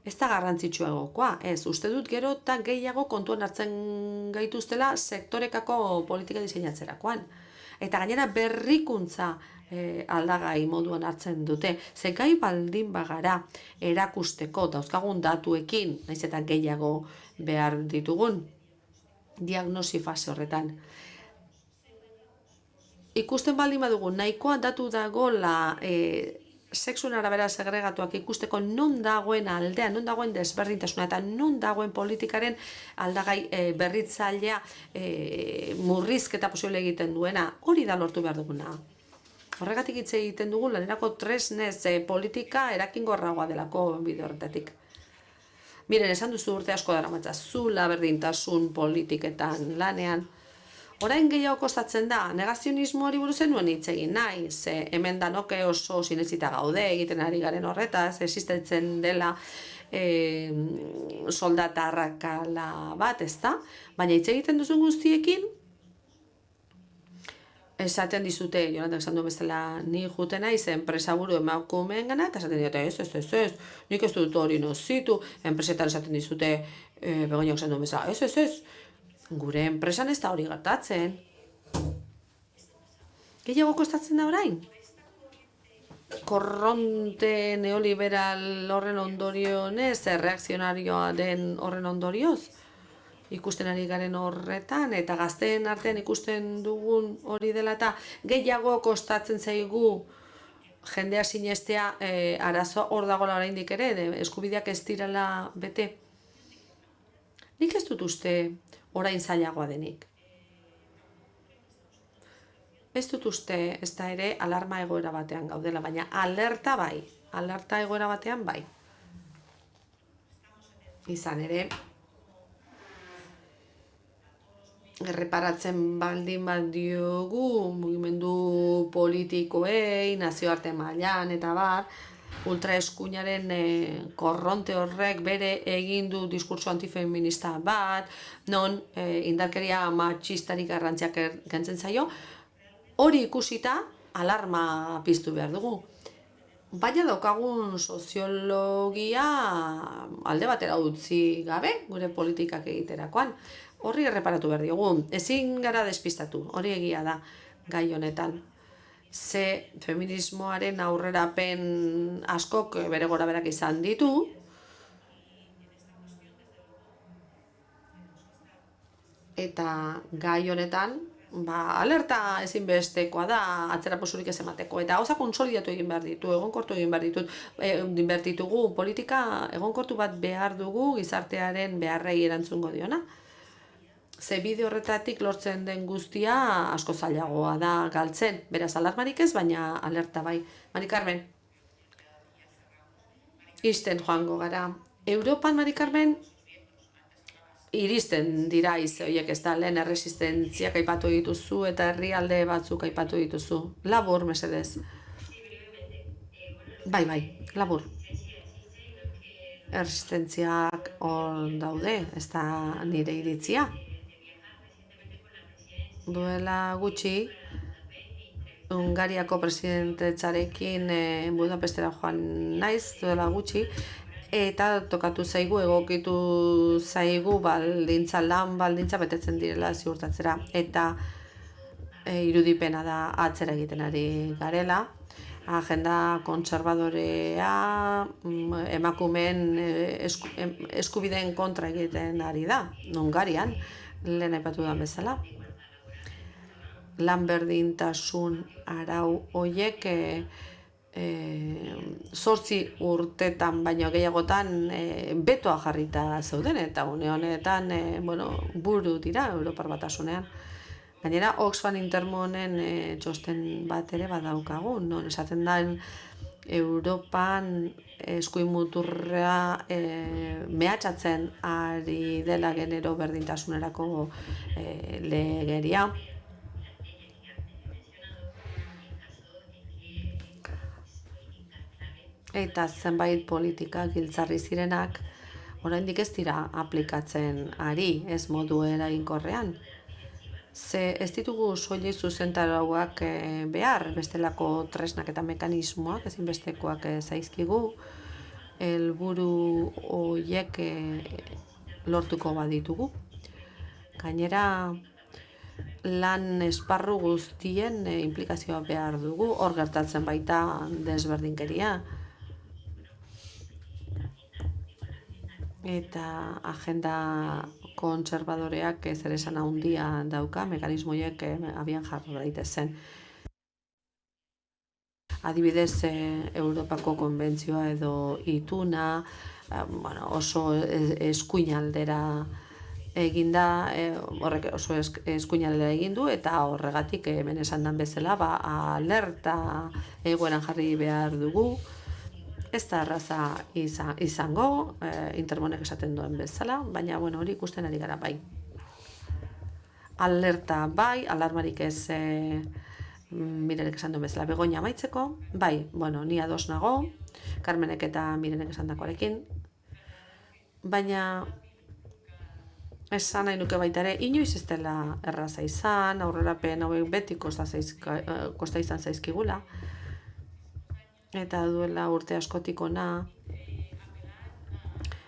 ez da garrantzitsuagokoa, ez, uste dut gero eta gehiago kontuan hartzen gaituztela sektorekako politika diseinatzerakoan. Eta gainera berrikuntza aldagai moduan hartzen dute. Ze gai baldin bagara erakusteko dauzkagun datuekin, naiz eta gehiago behar ditugun, diagnosi fase horretan. Ikusten baldin badugu, nahikoa datu dagola sexuen arabera segregatuak ikusteko non dagoen aldea, non dagoen desberdintasuna eta non dagoen politikaren aldagai berritzailea murrizketa posible egiten duena, hori da lortu behar duguna. Horregatik hitz egiten dugu lanerako tresnez politika erakinkorragoa delako bide horretatik. Miren, esan duzu urte asko daramatza, zula berdintasun politiketan lanean. Orain gehiago kostatzen da, negazionismoari buruz zenuen hitz egin nahi, ze hemen danoke oso sinetsita gaude egiten ari garen horretaz, existitzen dela soldata arrakala bat, ezta? Baina hitz egiten duzun guztiekin, esaten dizute, Jolandak esan duen bezala, ni juten naiz enpresaburu emakumeen gana, eta esaten diote, ez, nik ez dut hori nozitu, enpresetan esaten dizute, Begoñak esan duen bezala, ez, gure enpresan ez da hori gertatzen. Gehiago kostatzen da orain? Korronte neoliberal horren ondorionez, reakzionarioa den horren ondorioz? Ikusten ari garen horretan, eta gazteen artean ikusten dugun hori dela, eta gehiago kostatzen zaigu jendea sinestea arazo hor dagoela oraindik ere, eskubideak ez direla bete. Nik ez dut uste orain zailagoa denik. Ez dut uste ez da ere alarma egoera batean gaudela, baina alerta egoera batean bai. Izan ere, erreparatzen baldin badiogu mugimendu politikoei, nazioarte mailan eta bar, ultraeskuinaren korronte horrek bere egin du diskurso antifeminista bat, non indarkeria matxistarik garrantziak kentzen zaio, hori ikusita alarma piztu behar dugu. Baina daukagun soziologia alde batera utzi gabe, gure politikak egiterakoan, horri erreparatu behar diogu. Ezin gara despistatu, hori egia da gai honetan. Ze feminismoaren aurrerapen askok bere gorabeherak izan ditu, eta gai honetan alerta ezinbestekoa da atzerapausorik ez emateko, eta gauza kontsolidatu egin behar ditu, egonkortu egin behar ditugu, politika egonkortu bat behar dugu gizartearen beharrei erantzungo diona. Ze bide horretatik lortzen den guztia asko zailagoa da galtzen. Beraz, alarmarik ez, baina alerta bai. Mari Carmen, iristen joango gara. Europan, Mari Carmen, iristen dira horiek ez da, lehen erresistentziak aipatu dituzu eta herrialde batzuk aipatu dituzu. Labur, mesedez. Bai, labur. Erresistentziak hor daude, ez da nire iritzia. Duela gutxi, Hungariako presidentetzarekin Budapestera joan naiz, duela gutxi, eta tokatu zaigu, egokitu zaigu lan baldintza betetzen direla ziurtatzera. Eta irudipena da atzera egiten ari garela. Agenda kontserbadorea emakumeen eskubideen kontra egiten ari da, Hungarian, lehen aipatu da bezala. Lan berdintasun arau horiek 8 urtetan baino gehiagotan betoa jarrita zeuden, eta une honetan buru dira Europar Batasunean. Gainera, Oxfam Intermonen txosten bat ere badaukagu, non esaten da Europan eskuin muturra mehatxatzen ari dela genero berdintasunerako legeria. Eta zenbait politika giltzarri zirenak oraindik ez dira aplikatzen ari, ez modu eraginkorrean. Ze ez ditugu soilik zuzentarauak behar, bestelako tresnak eta mekanismoak ezinbestekoak zaizkigu, helburu horiek lortuko baditugu. Gainera, lan esparru guztien implikazioa behar dugu, hor gertatzen baita desberdinkeria. Eta agenda kontserbadoreak zer esan handia dauka, mekanismoiek abian jarri daitezen. Adibidez, Europako konbentzioa edo ituna, oso eskuinaldera eginda, horrek oso eskuinaldera egin du, eta horregatik hemen esan den bezala, alerta egoeran jarri behar dugu. Ez da erraza izango, Intermonek esaten duen bezala, baina hori ikusten ari gara bai. Alerta bai, alarmarik ez Mirenek esan duen bezala Begoña amaitzeko, bai, ni ados nago, Carmenek eta Mirenek esan dakoarekin, baina esan nahi nuke baita ere, inoiz ez dela erraza izan, aurrerapen hauek beti kosta izan zaizkigula, eta duela urte askotik ona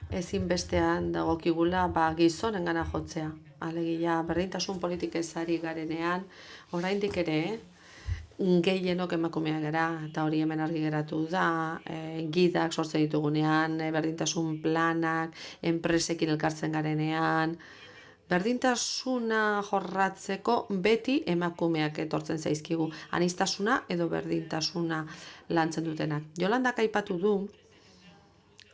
ezinbestean dagokigula gizonengana jotzea. Alegia, berdintasun politikez ari garenean, oraindik ere, gehienok emakumeak gara, eta hori hemen argi geratu da, gidak sortzen ditugunean, berdintasun planak, enpresekin elkartzen garenean, berdintasuna jorratzeko beti emakumeak etortzen zaizkigu, aniztasuna edo berdintasuna lantzen dutenak. Jolandak aipatu du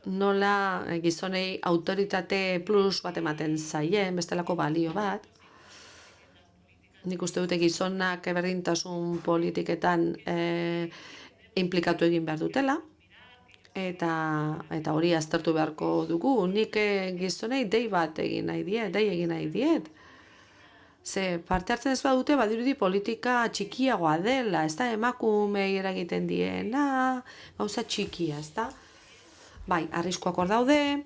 nola gizonei autoritate plus bat ematen zaien, bestelako balio bat. Nik uste dute gizonak berdintasun politiketan implikatu egin behar dutela, eta hori aztertu beharko dugu. Nik gizonei dei egin nahi diet. Ze parte hartzen ez badute, badirudi politika txikiagoa dela, ez da emakumei eragiten diena, gauza txikia, ez da? Bai, arriskuak hor daude,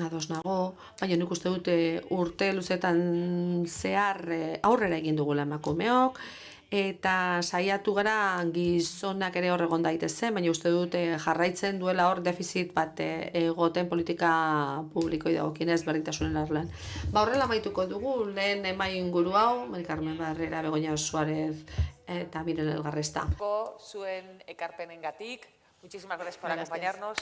ados nago, baina nik uste dute urte luzetan zehar aurrera egin dugula emakumeok, eta saiatu gara gizonak ere hor egon daitezen, baina uste dute jarraitzen duela hor defizit bat egoten politika publikoi dagokienez berdintasunen arloan. Horrela amaituko dugu, lehen inguru hau, Mari Carmen Barrera, Begoña Suárez eta Miren Elgarresta. Zuen ekarpenengatik, muchísimas gracias por acompañarnos.